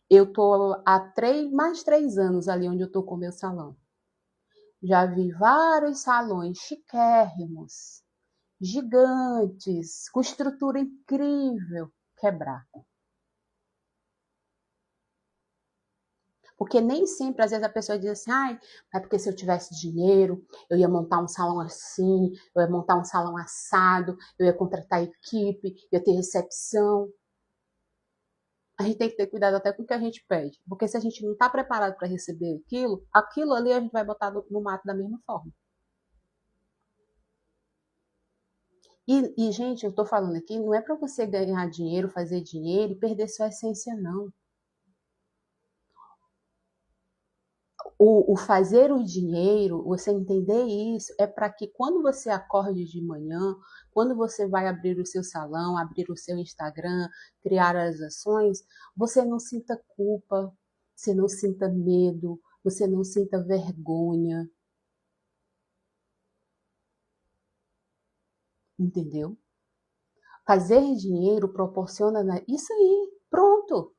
Eu estou há mais de 3 anos ali onde eu estou com o meu salão. Já vi vários salões chiquérrimos, gigantes, com estrutura incrível, quebrar. Porque nem sempre, às vezes, a pessoa diz assim, ai, é porque se eu tivesse dinheiro, eu ia montar um salão assim, eu ia montar um salão assado, eu ia contratar equipe, eu ia ter recepção. A gente tem que ter cuidado até com o que a gente pede. Porque se a gente não está preparado para receber aquilo ali a gente vai botar no mato da mesma forma. Gente, eu estou falando aqui, não é para você ganhar dinheiro, fazer dinheiro e perder sua essência, não. O fazer o dinheiro, você entender isso, é para que quando você acorde de manhã, quando você vai abrir o seu salão, abrir o seu Instagram, criar as ações, você não sinta culpa, você não sinta medo, você não sinta vergonha. Entendeu? Fazer dinheiro proporciona isso aí, pronto.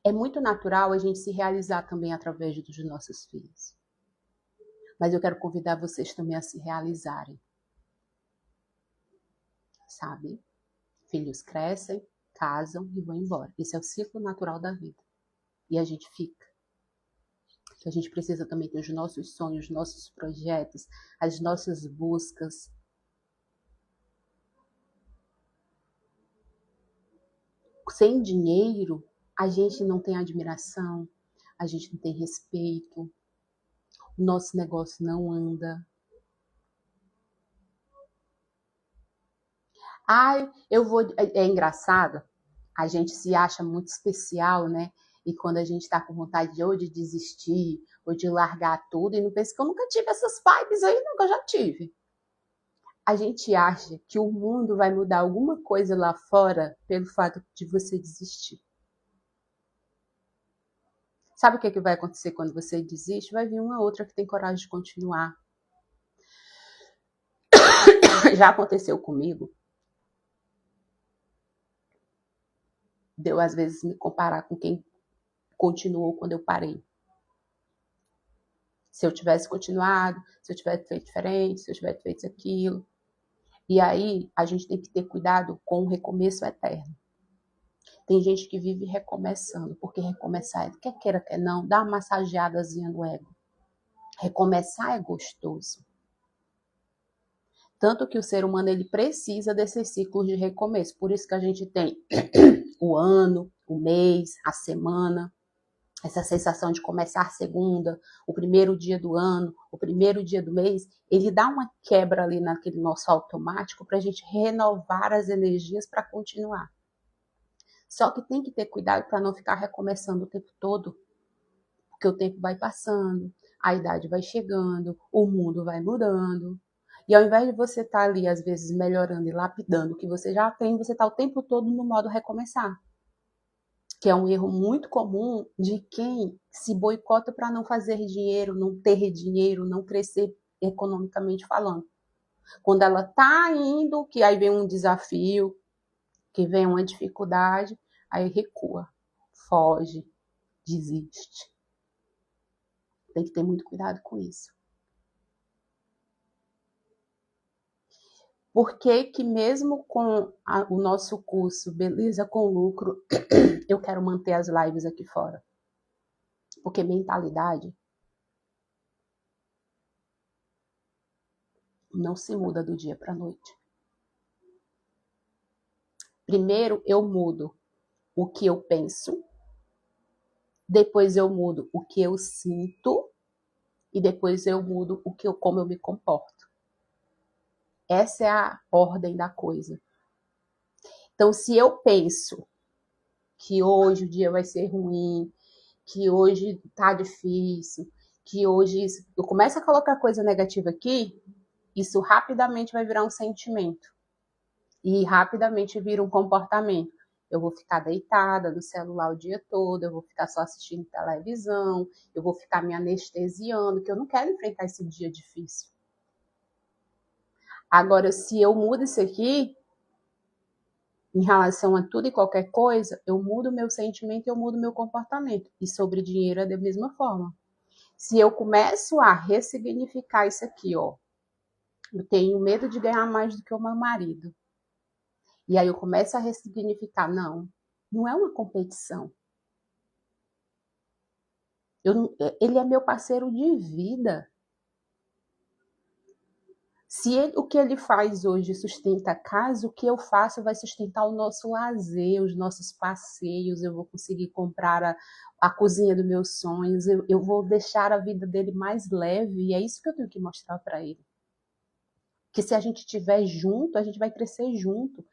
É muito natural a gente se realizar também através dos nossos filhos. Mas eu quero convidar vocês também a se realizarem. Sabe? Filhos crescem, casam e vão embora. Esse é o ciclo natural da vida. E a gente fica. A gente precisa também ter os nossos sonhos, os nossos projetos, as nossas buscas. Sem dinheiro, a gente não tem admiração, a gente não tem respeito, o nosso negócio não anda. Ai, eu vou. É engraçado, a gente se acha muito especial, né? E quando a gente está com vontade ou de desistir, ou de largar tudo, e não pensa que eu nunca tive essas vibes aí, nunca já tive. A gente acha que o mundo vai mudar alguma coisa lá fora pelo fato de você desistir. Sabe o que vai acontecer quando você desiste? Vai vir uma outra que tem coragem de continuar. Já aconteceu comigo. De eu, às vezes, me comparar com quem continuou quando eu parei. Se eu tivesse continuado, se eu tivesse feito diferente, se eu tivesse feito aquilo. E aí, a gente tem que ter cuidado com o recomeço eterno. Tem gente que vive recomeçando, porque recomeçar, quer queira, quer não, dá uma massageadazinha no ego. Recomeçar é gostoso. Tanto que o ser humano ele precisa desses ciclos de recomeço. Por isso que a gente tem o ano, o mês, a semana, essa sensação de começar segunda, o primeiro dia do ano, o primeiro dia do mês, ele dá uma quebra ali naquele nosso automático para a gente renovar as energias para continuar. Só que tem que ter cuidado para não ficar recomeçando o tempo todo, porque o tempo vai passando, a idade vai chegando, o mundo vai mudando. E ao invés de você estar ali, às vezes, melhorando e lapidando o que você já tem, você está o tempo todo no modo recomeçar. Que é um erro muito comum de quem se boicota para não fazer dinheiro, não ter dinheiro, não crescer economicamente falando. Quando ela está indo, que aí vem um desafio, que vem uma dificuldade, aí recua, foge, desiste. Tem que ter muito cuidado com isso. Por que que mesmo com o nosso curso Beleza com Lucro, eu quero manter as lives aqui fora? Porque mentalidade não se muda do dia para a noite. Primeiro eu mudo o que eu penso, depois eu mudo o que eu sinto e depois eu mudo como eu me comporto. Essa é a ordem da coisa. Então, se eu penso que hoje o dia vai ser ruim, que hoje tá difícil, que hoje eu começo a colocar coisa negativa aqui, isso rapidamente vai virar um sentimento e rapidamente vira um comportamento. Eu vou ficar deitada no celular o dia todo, eu vou ficar só assistindo televisão, eu vou ficar me anestesiando, que eu não quero enfrentar esse dia difícil. Agora, se eu mudo isso aqui, em relação a tudo e qualquer coisa, eu mudo meu sentimento e eu mudo meu comportamento. E sobre dinheiro é da mesma forma. Se eu começo a ressignificar isso aqui, ó, eu tenho medo de ganhar mais do que o meu marido. E aí eu começo a ressignificar, não é uma competição. Ele é meu parceiro de vida. Se o que ele faz hoje sustenta a casa, o que eu faço vai sustentar o nosso lazer, os nossos passeios, eu vou conseguir comprar a cozinha dos meus sonhos, eu vou deixar a vida dele mais leve, e é isso que eu tenho que mostrar para ele. Que se a gente estiver junto, a gente vai crescer junto.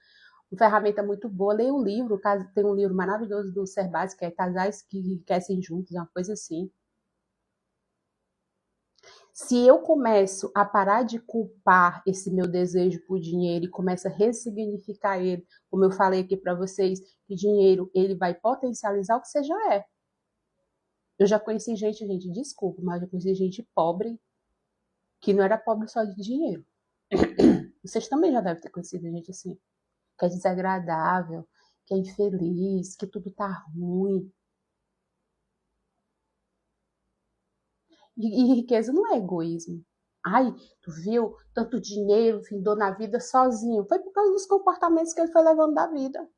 Uma ferramenta muito boa, leia um livro, tem um livro maravilhoso do Serbasi, que é Casais que Enriquecem Juntos, uma coisa assim. Se eu começo a parar de culpar esse meu desejo por dinheiro e começo a ressignificar ele, como eu falei aqui para vocês, que dinheiro ele vai potencializar o que você já é. Eu já conheci gente, desculpa, mas eu já conheci gente pobre que não era pobre só de dinheiro. Vocês também já devem ter conhecido gente assim, que é desagradável, que é infeliz, que tudo tá ruim. E riqueza não é egoísmo. Ai, tu viu? Tanto dinheiro findou na vida sozinho. Foi por causa dos comportamentos que ele foi levando da vida.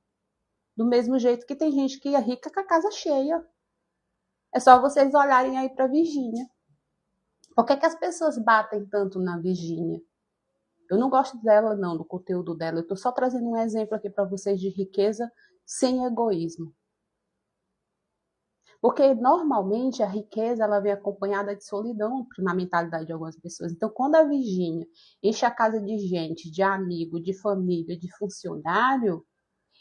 Do mesmo jeito que tem gente que é rica com a casa cheia. É só vocês olharem aí pra Virgínia. Por que as pessoas batem tanto na Virgínia? Eu não gosto dela, não, do conteúdo dela. Eu tô só trazendo um exemplo aqui para vocês de riqueza sem egoísmo. Porque normalmente a riqueza ela vem acompanhada de solidão na mentalidade de algumas pessoas. Então, quando a Virgínia enche a casa de gente, de amigo, de família, de funcionário,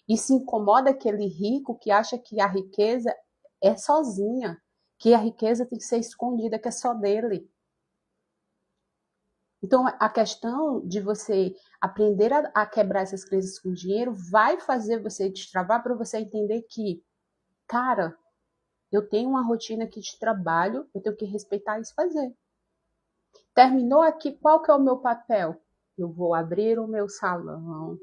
e se incomoda aquele rico que acha que a riqueza é sozinha, que a riqueza tem que ser escondida, que é só dele. Então, a questão de você aprender a quebrar essas crenças com dinheiro vai fazer você destravar para você entender que, cara, Eu tenho uma rotina aqui de trabalho, eu tenho que respeitar isso e fazer. Terminou aqui, qual que é o meu papel? Eu vou abrir o meu salão,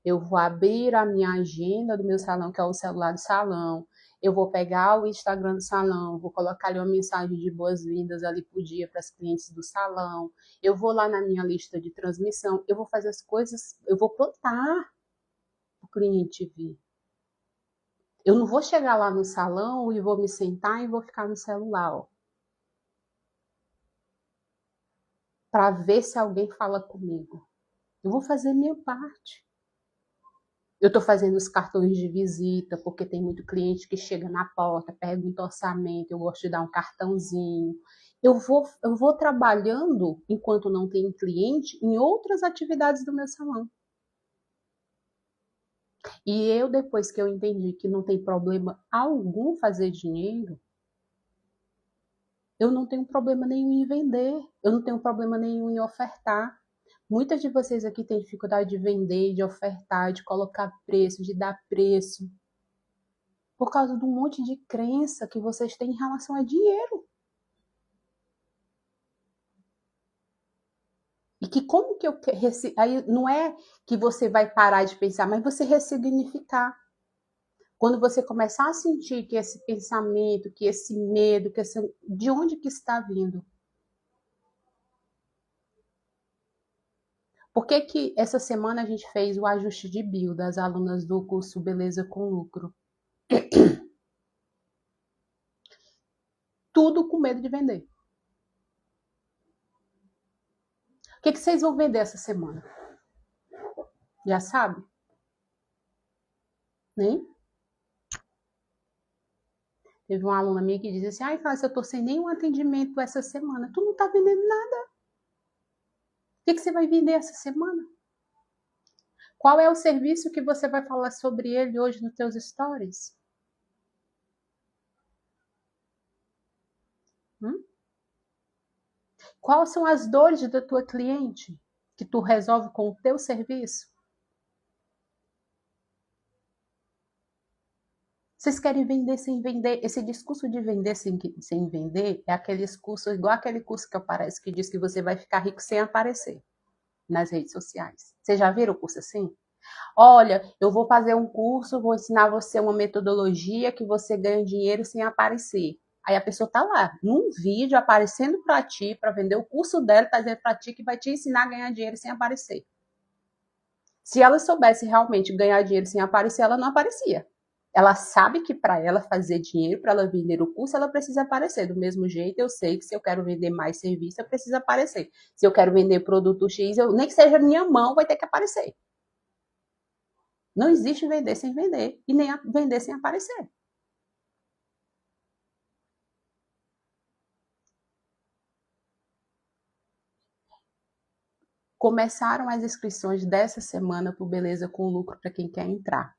eu vou abrir a minha agenda do meu salão, que é o celular do salão, eu vou pegar o Instagram do salão, vou colocar ali uma mensagem de boas-vindas ali por dia para as clientes do salão, eu vou lá na minha lista de transmissão, eu vou fazer as coisas, eu vou plantar o cliente vir. Eu não vou chegar lá no salão e vou me sentar e vou ficar no celular, para ver se alguém fala comigo. Eu vou fazer minha parte. Eu estou fazendo os cartões de visita, porque tem muito cliente que chega na porta, pergunta orçamento, eu gosto de dar um cartãozinho. Eu vou trabalhando, enquanto não tem cliente, em outras atividades do meu salão. E eu, depois que eu entendi que não tem problema algum fazer dinheiro, eu não tenho problema nenhum em vender, eu não tenho problema nenhum em ofertar. Muitas de vocês aqui têm dificuldade de vender, de ofertar, de colocar preço, de dar preço, por causa de um monte de crença que vocês têm em relação a dinheiro. E que como que eu... Aí não é que você vai parar de pensar, mas você ressignificar. Quando você começar a sentir que esse pensamento, que esse medo, de onde que está vindo? Por que que essa semana a gente fez o ajuste de bio das alunas do curso Beleza com Lucro? Tudo com medo de vender. O que vocês vão vender essa semana? Já sabe? Nem? Teve uma aluna minha que disse assim, ai, Cláudia, eu tô sem nenhum atendimento essa semana. Tu não tá vendendo nada. O que você vai vender essa semana? Qual é o serviço que você vai falar sobre ele hoje nos teus stories? Quais são as dores da tua cliente que tu resolve com o teu serviço? Vocês querem vender sem vender? Esse discurso de vender sem vender é aquele discurso, igual aquele curso que aparece, que diz que você vai ficar rico sem aparecer nas redes sociais. Vocês já viram o curso assim? Olha, eu vou fazer um curso, vou ensinar você uma metodologia que você ganha dinheiro sem aparecer. Aí a pessoa tá lá, num vídeo, aparecendo para ti, para vender o curso dela, tá dizendo para ti que vai te ensinar a ganhar dinheiro sem aparecer. Se ela soubesse realmente ganhar dinheiro sem aparecer, ela não aparecia. Ela sabe que para ela fazer dinheiro, para ela vender o curso, ela precisa aparecer. Do mesmo jeito, eu sei que se eu quero vender mais serviço, eu preciso aparecer. Se eu quero vender produto X, nem que seja minha mão, vai ter que aparecer. Não existe vender sem vender e nem vender sem aparecer. Começaram as inscrições dessa semana para o Beleza com Lucro para quem quer entrar.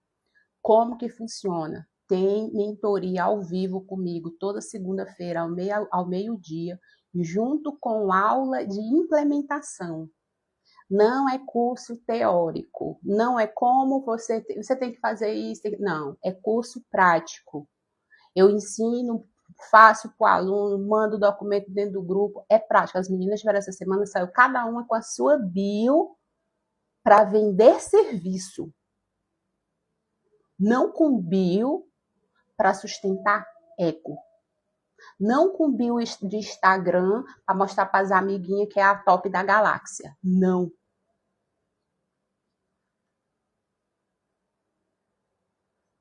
Como que funciona? Tem mentoria ao vivo comigo toda segunda-feira ao meio-dia, junto com aula de implementação. Não é curso teórico, não é como você tem que fazer isso, não, é curso prático. Eu ensino, faço para o aluno, mando o documento dentro do grupo, é prático. As meninas tiveram essa semana, saiu cada uma com a sua bio para vender serviço. Não com bio para sustentar ego. Não com bio de Instagram para mostrar para as amiguinhas que é a top da galáxia. Não.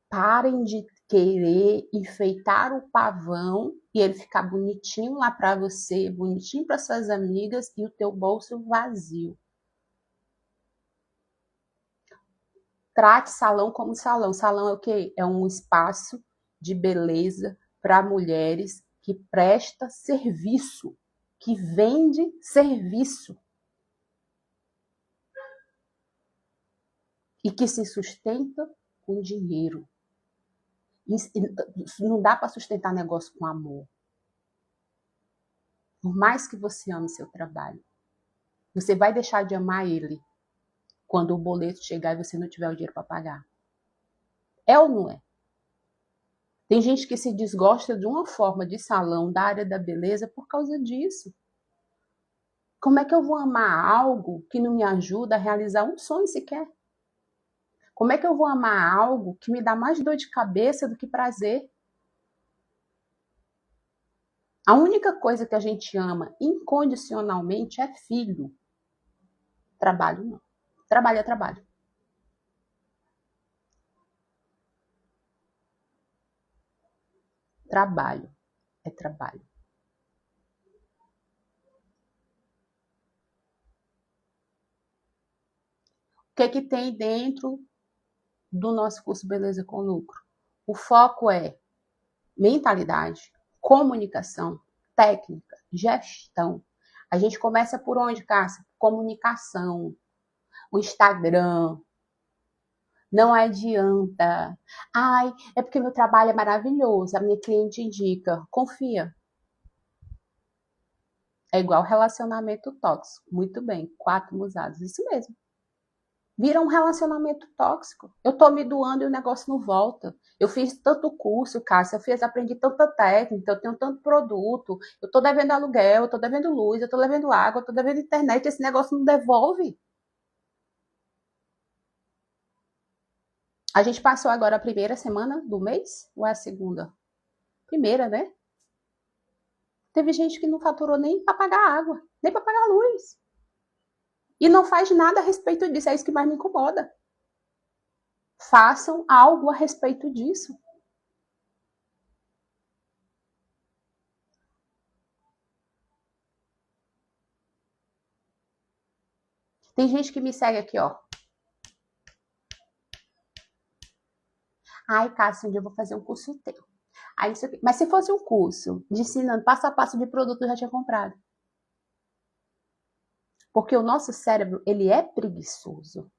Parem de querer enfeitar o pavão e ele ficar bonitinho lá para você, bonitinho para suas amigas e o teu bolso vazio. Trate salão como salão. Salão é o quê? É um espaço de beleza para mulheres que presta serviço, que vende serviço e que se sustenta com dinheiro. Não dá para sustentar negócio com amor. Por mais que você ame seu trabalho, você vai deixar de amar ele quando o boleto chegar e você não tiver o dinheiro para pagar. É ou não é? Tem gente que se desgosta de uma forma de salão da área da beleza por causa disso. Como é que eu vou amar algo que não me ajuda a realizar um sonho sequer? Como é que eu vou amar algo que me dá mais dor de cabeça do que prazer? A única coisa que a gente ama incondicionalmente é filho. Trabalho não. Trabalho é trabalho. Trabalho é trabalho. O que é que tem dentro do nosso curso Beleza com Lucro? O foco é mentalidade, comunicação, técnica, gestão. A gente começa por onde, Cássia? Comunicação, o Instagram. Não adianta. Ai, é porque meu trabalho é maravilhoso, a minha cliente indica. Confia. É igual relacionamento tóxico. Muito bem, 4 musados. Isso mesmo. Vira um relacionamento tóxico. Eu tô me doando e o negócio não volta. Eu fiz tanto curso, Cássia, aprendi tanta técnica, eu tenho tanto produto, eu tô devendo aluguel, eu tô devendo luz, eu tô devendo água, eu tô devendo internet, esse negócio não devolve. A gente passou agora a primeira semana do mês, ou é a segunda? Primeira, né? Teve gente que não faturou nem para pagar água, nem para pagar luz. E não faz nada a respeito disso, é isso que mais me incomoda. Façam algo a respeito disso. Tem gente que me segue aqui, ó. Ai, Cássio, um dia eu vou fazer um curso teu. Aí, mas se fosse um curso de ensinando passo a passo de produto, eu já tinha comprado. Porque o nosso cérebro, ele é preguiçoso.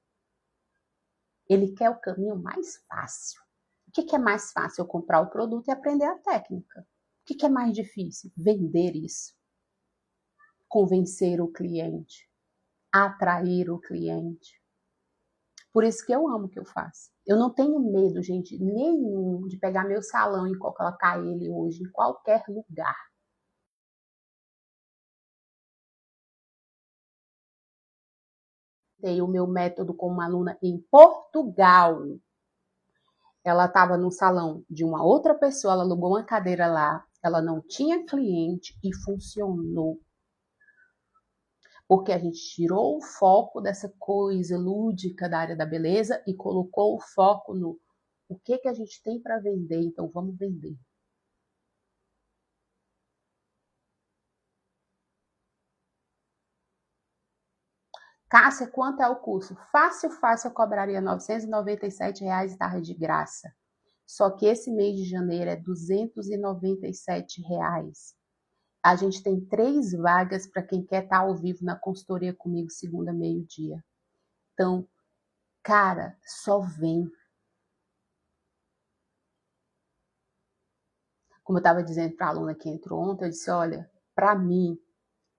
Ele quer o caminho mais fácil. O que é mais fácil? Eu comprar o produto e aprender a técnica. O que é mais difícil? Vender isso. Convencer o cliente. Atrair o cliente. Por isso que eu amo o que eu faço. Eu não tenho medo, gente, nenhum de pegar meu salão e colocar ele hoje em qualquer lugar. Tenho o meu método com uma aluna em Portugal. Ela estava no salão de uma outra pessoa, ela alugou uma cadeira lá, ela não tinha cliente e funcionou. Porque a gente tirou o foco dessa coisa lúdica da área da beleza e colocou o foco no o que a gente tem para vender, então vamos vender. Cássia, quanto é o curso? Fácil, eu cobraria R$ 997 e tarde de graça. Só que esse mês de janeiro é R$ 297. A gente tem 3 vagas para quem quer estar ao vivo na consultoria comigo segunda, meio-dia. Então, cara, só vem. Como eu estava dizendo para a aluna que entrou ontem, eu disse, olha, para mim,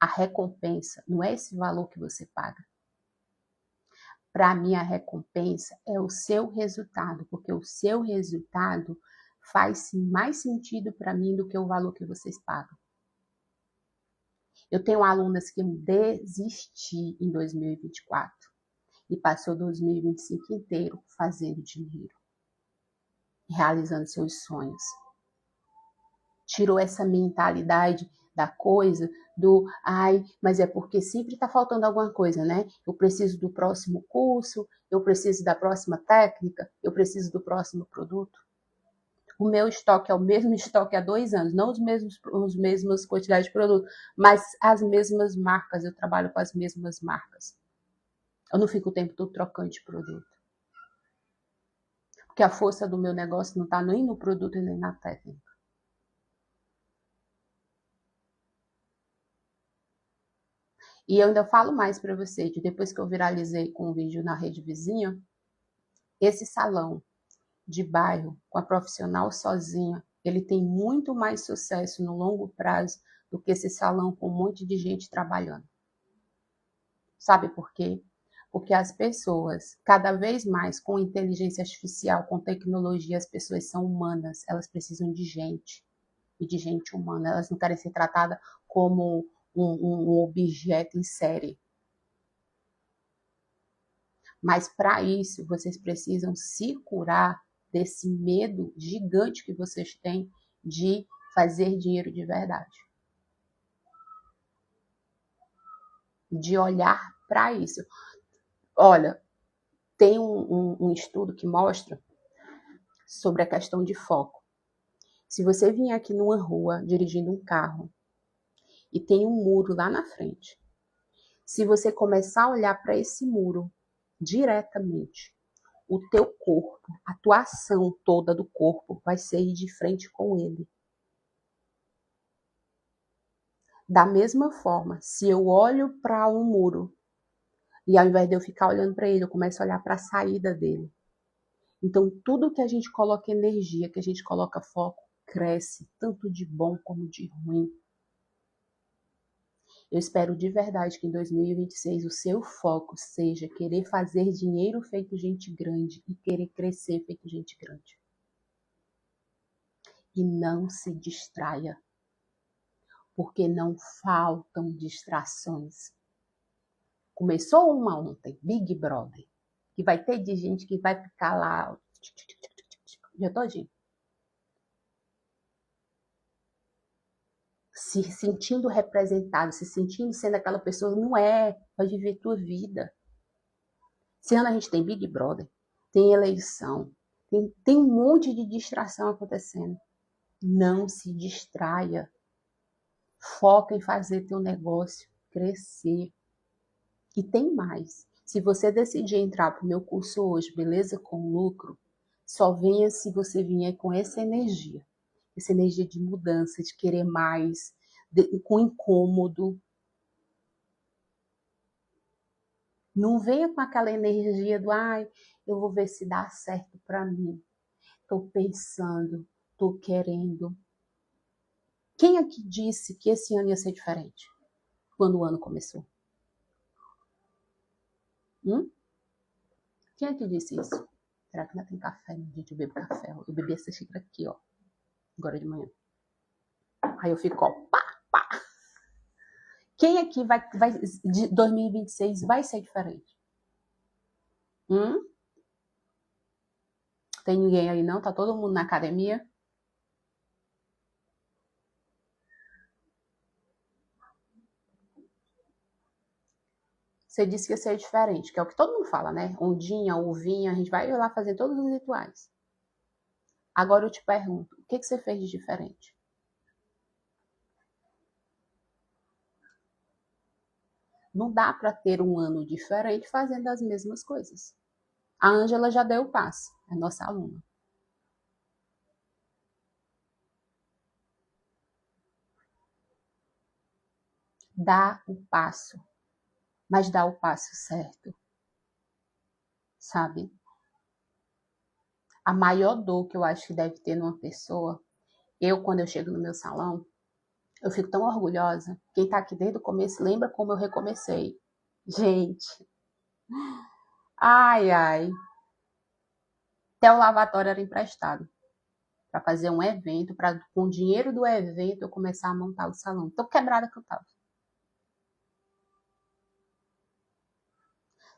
a recompensa não é esse valor que você paga. Para mim, a recompensa é o seu resultado, porque o seu resultado faz mais sentido para mim do que o valor que vocês pagam. Eu tenho alunas que desisti em 2024 e passou 2025 inteiro fazendo dinheiro, realizando seus sonhos. Tirou essa mentalidade da coisa do, ai, mas é porque sempre está faltando alguma coisa, né? Eu preciso do próximo curso, eu preciso da próxima técnica, eu preciso do próximo produto. O meu estoque é o mesmo estoque há 2 anos, não os mesmos quantidades de produto, mas as mesmas marcas, eu trabalho com as mesmas marcas. Eu não fico o tempo todo trocando de produto. Porque a força do meu negócio não está nem no produto e nem na técnica. E eu ainda falo mais para você, que depois que eu viralizei com um vídeo na rede vizinha, esse salão de bairro com a profissional sozinha, ele tem muito mais sucesso no longo prazo do que esse salão com um monte de gente trabalhando. Sabe por quê? Porque as pessoas, cada vez mais com inteligência artificial, com tecnologia, as pessoas são humanas, elas precisam de gente e de gente humana. Elas não querem ser tratadas como um objeto em série. Mas para isso, vocês precisam se curar desse medo gigante que vocês têm de fazer dinheiro de verdade. De olhar para isso. Olha, tem um estudo que mostra sobre a questão de foco. Se você vier aqui numa rua dirigindo um carro e tem um muro lá na frente, se você começar a olhar para esse muro diretamente, o teu corpo, a tua ação toda do corpo vai ser ir de frente com ele. Da mesma forma, se eu olho para um muro e ao invés de eu ficar olhando para ele, eu começo a olhar para a saída dele. Então, tudo que a gente coloca energia, que a gente coloca foco, cresce, tanto de bom como de ruim. Eu espero de verdade que em 2026 o seu foco seja querer fazer dinheiro feito gente grande e querer crescer feito gente grande. E não se distraia, porque não faltam distrações. Começou uma ontem, Big Brother, que vai ter de gente que vai ficar lá o dia todinho. Se sentindo representado, se sentindo sendo aquela pessoa, não é, vai viver tua vida. Esse ano a gente tem Big Brother, tem eleição, tem um monte de distração acontecendo. Não se distraia. Foca em fazer teu negócio crescer. E tem mais. Se você decidir entrar para o meu curso hoje, Beleza com Lucro, só venha se você vier com essa energia de mudança, de querer mais, com incômodo. Não venha com aquela energia do, ai, eu vou ver se dá certo para mim. Estou pensando, estou querendo. Quem aqui disse que esse ano ia ser diferente? Quando o ano começou? Quem aqui disse isso? Será que ainda tem café? Gente, eu bebo café. Eu bebi essa xícara aqui, ó. Agora de manhã. Aí eu fico, ó, pá, pá. Quem aqui de 2026 vai ser diferente? Tem ninguém aí não? Tá todo mundo na academia? Você disse que ia ser diferente, que é o que todo mundo fala, né? Ondinha, uvinha, a gente vai lá fazer todos os rituais. Agora eu te pergunto, o que você fez de diferente? Não dá para ter um ano diferente fazendo as mesmas coisas. A Ângela já deu o passo, é nossa aluna. Dá o passo, mas dá o passo certo, sabe? A maior dor que eu acho que deve ter numa pessoa, quando eu chego no meu salão, eu fico tão orgulhosa. Quem tá aqui desde o começo lembra como eu recomecei. Gente, ai, ai. Até o lavatório era emprestado para fazer um evento, para com o dinheiro do evento eu começar a montar o salão. Tão quebrada que eu tava.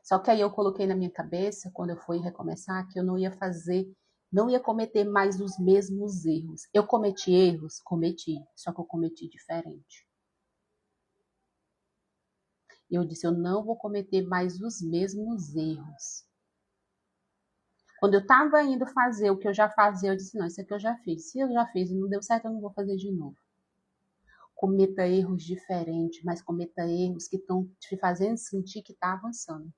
Só que aí eu coloquei na minha cabeça, quando eu fui recomeçar, que eu não ia fazer, não ia cometer mais os mesmos erros. Eu cometi erros? Cometi, só que eu cometi diferente. Eu disse, eu não vou cometer mais os mesmos erros. Quando eu estava indo fazer o que eu já fazia, eu disse, não, isso aqui eu já fiz. Se eu já fiz e não deu certo, eu não vou fazer de novo. Cometa erros diferentes, mas cometa erros que estão te fazendo sentir que está avançando.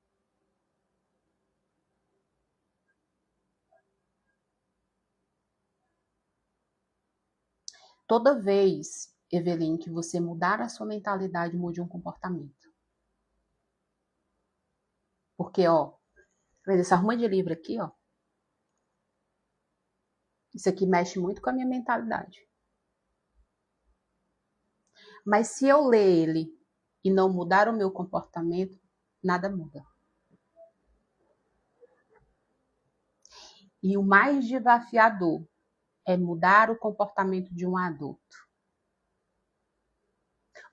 Toda vez, Evelyn, que você mudar a sua mentalidade, mude um comportamento. Porque, ó, essa arruma de livro aqui, ó, isso aqui mexe muito com a minha mentalidade. Mas se eu ler ele e não mudar o meu comportamento, nada muda. E o mais desafiador é mudar o comportamento de um adulto.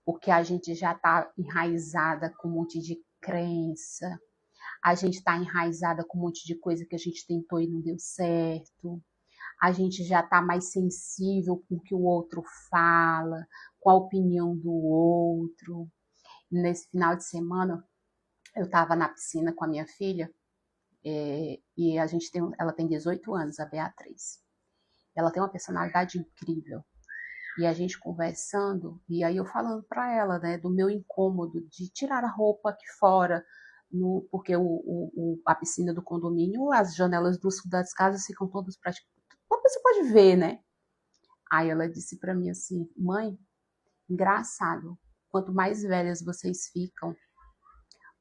Porque a gente já está enraizada com um monte de crença, a gente está enraizada com um monte de coisa que a gente tentou e não deu certo, a gente já está mais sensível com o que o outro fala, com a opinião do outro. Nesse final de semana, eu estava na piscina com a minha filha, e ela tem 18 anos, a Beatriz. Ela tem uma personalidade incrível. E a gente conversando, e aí eu falando para ela, né, do meu incômodo de tirar a roupa aqui fora, porque a piscina do condomínio, as janelas das casas ficam todas praticamente. Você pode ver, né? Aí ela disse para mim assim: mãe, engraçado, quanto mais velhas vocês ficam,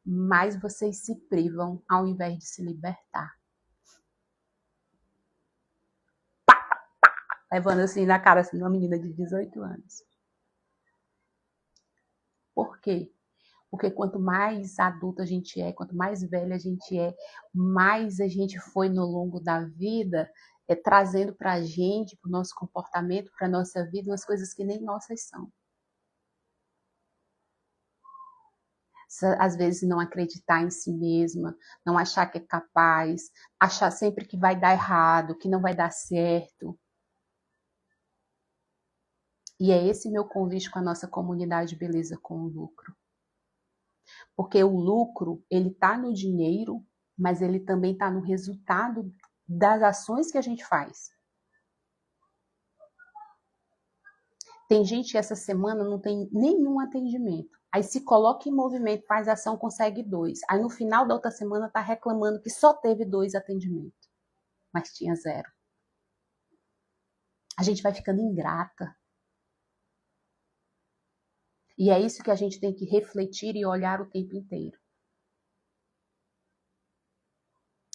mais vocês se privam ao invés de se libertar. Levando assim na cara assim, uma menina de 18 anos. Por quê? Porque quanto mais adulta a gente é, quanto mais velha a gente é, mais a gente foi no longo da vida trazendo para a gente, para o nosso comportamento, para a nossa vida, umas coisas que nem nossas são. Às vezes não acreditar em si mesma, não achar que é capaz, achar sempre que vai dar errado, que não vai dar certo. E é esse meu convite com a nossa comunidade Beleza com o Lucro. Porque o lucro, ele está no dinheiro, mas ele também está no resultado das ações que a gente faz. Tem gente que essa semana não tem nenhum atendimento. Aí se coloca em movimento, faz ação, consegue 2. Aí no final da outra semana está reclamando que só teve 2 atendimentos, mas tinha 0. A gente vai ficando ingrata. E é isso que a gente tem que refletir e olhar o tempo inteiro.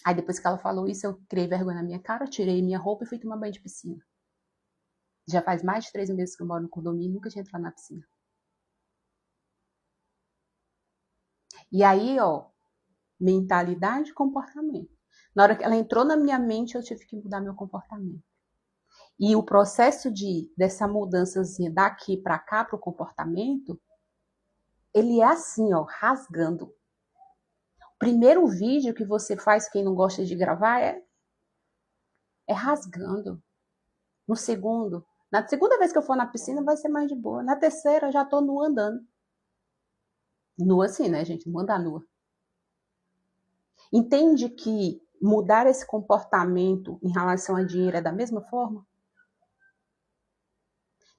Aí depois que ela falou isso, eu criei vergonha na minha cara, tirei minha roupa e fui tomar banho de piscina. Já faz mais de 3 meses que eu moro no condomínio e nunca tinha entrado na piscina. E aí, ó, mentalidade e comportamento. Na hora que ela entrou na minha mente, eu tive que mudar meu comportamento. E o processo dessa mudançazinha daqui para cá, para o comportamento, ele é assim, ó, rasgando. O primeiro vídeo que você faz, quem não gosta de gravar, é rasgando. No segundo, na segunda vez que eu for na piscina, vai ser mais de boa. Na terceira, eu já tô nua andando. Nua assim, né, gente? Não andar nua. Entende que mudar esse comportamento em relação a dinheiro é da mesma forma?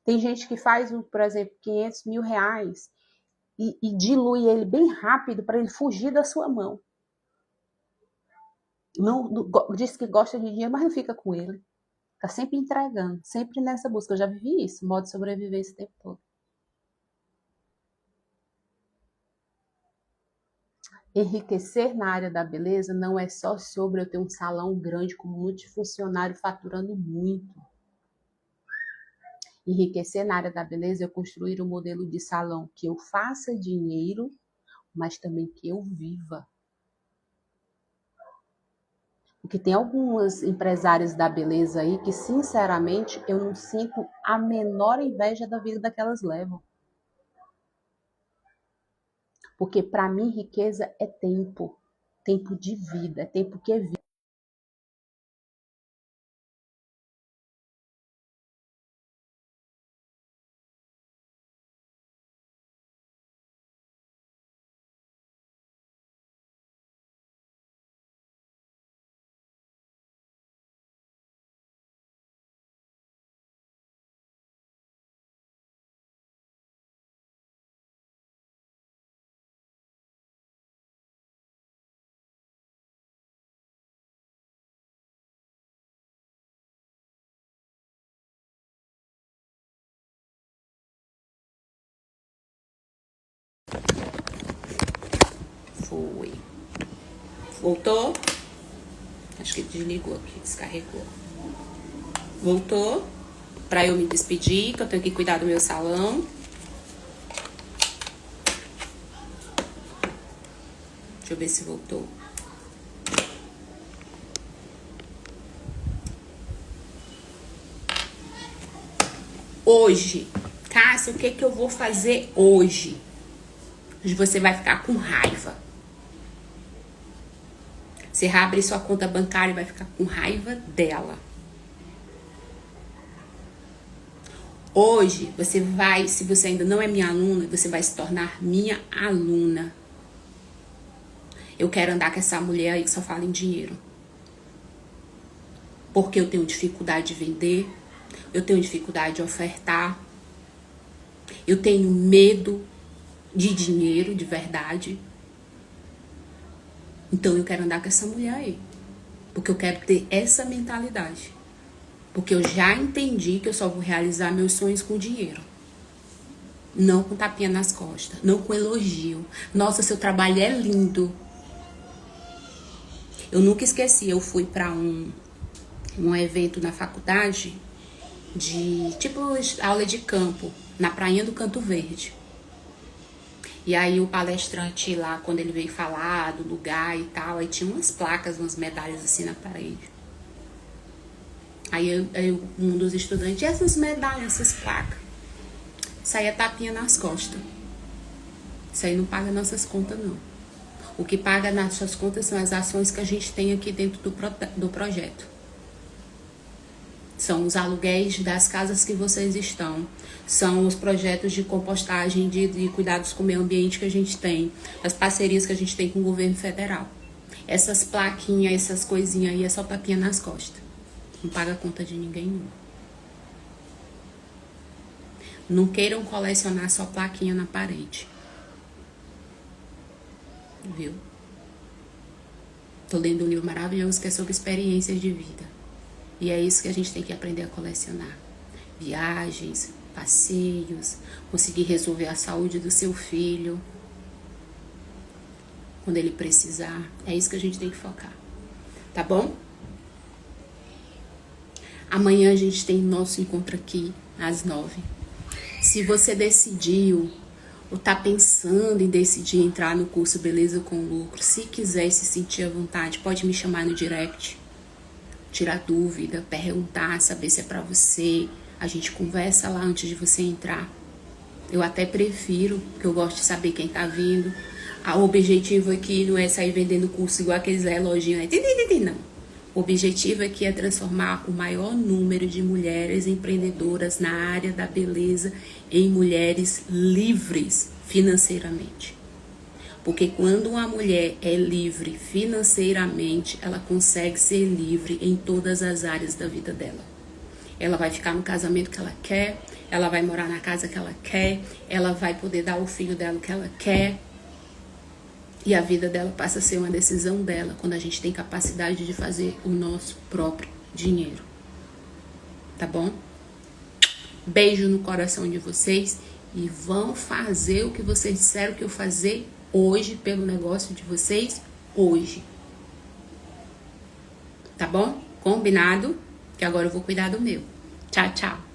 Tem gente que faz, por exemplo, 500 mil reais e dilui ele bem rápido para ele fugir da sua mão. Não, diz que gosta de dinheiro, mas não fica com ele. Tá sempre entregando, sempre nessa busca. Eu já vivi isso, modo de sobreviver esse tempo todo. Enriquecer na área da beleza não é só sobre eu ter um salão grande com multifuncionário faturando muito. Enriquecer na área da beleza é eu construir um modelo de salão que eu faça dinheiro, mas também que eu viva. Porque tem algumas empresárias da beleza aí que, sinceramente, eu não sinto a menor inveja da vida que elas levam. Porque, para mim, riqueza é tempo. Tempo de vida, é tempo que é vida. Foi. Voltou? Acho que desligou aqui, descarregou. Voltou? Para eu me despedir, que eu tenho que cuidar do meu salão. Deixa eu ver se voltou. hoje. Cássia, o que que eu vou fazer hoje? Hoje você vai ficar com raiva. Você vai abrir sua conta bancária e vai ficar com raiva dela. Hoje, você vai, se você ainda não é minha aluna, você vai se tornar minha aluna. Eu quero andar com essa mulher aí que só fala em dinheiro. Porque eu tenho dificuldade de vender, eu tenho dificuldade de ofertar, eu tenho medo de dinheiro, de verdade. Então eu quero andar com essa mulher aí. Porque eu quero ter essa mentalidade. Porque eu já entendi que eu só vou realizar meus sonhos com dinheiro. Não com tapinha nas costas, não com elogio. Nossa, seu trabalho é lindo. Eu nunca esqueci, eu fui para um evento na faculdade de tipo aula de campo na prainha do Canto Verde. E aí o palestrante lá, quando ele veio falar do lugar e tal, aí tinha umas placas, umas medalhas assim na parede. Aí um dos estudantes, e essas medalhas, essas placas? Isso aí é tapinha nas costas. Isso aí não paga nossas contas, não. O que paga nossas contas são as ações que a gente tem aqui dentro do projeto. São os aluguéis das casas que vocês estão. São os projetos de compostagem, de cuidados com o meio ambiente que a gente tem. As parcerias que a gente tem com o governo federal. Essas plaquinhas, essas coisinhas aí é só tapinha nas costas. Não paga conta de ninguém, não. Não queiram colecionar só plaquinha na parede. Viu? Tô lendo um livro maravilhoso que é sobre experiências de vida. E é isso que a gente tem que aprender a colecionar. Viagens, passeios, conseguir resolver a saúde do seu filho quando ele precisar. É isso que a gente tem que focar. Tá bom? Amanhã a gente tem nosso encontro aqui às 9. Se você decidiu ou tá pensando em decidir entrar no curso Beleza com Lucro, se quiser se sentir à vontade, pode me chamar no direct, tirar dúvida, perguntar, saber se é pra você. A gente conversa lá antes de você entrar. Eu até prefiro, porque eu gosto de saber quem tá vindo. O objetivo aqui não é sair vendendo curso igual aqueles reloginhos, né? Não. O objetivo aqui é transformar o maior número de mulheres empreendedoras na área da beleza em mulheres livres financeiramente. Porque quando uma mulher é livre financeiramente, ela consegue ser livre em todas as áreas da vida dela. Ela vai ficar no casamento que ela quer, ela vai morar na casa que ela quer, ela vai poder dar ao filho dela o que ela quer. E a vida dela passa a ser uma decisão dela, quando a gente tem capacidade de fazer o nosso próprio dinheiro. Tá bom? Beijo no coração de vocês e vão fazer o que vocês disseram que eu fazer hoje pelo negócio de vocês hoje. Tá bom? Combinado? Que agora eu vou cuidar do meu. Tchau, tchau.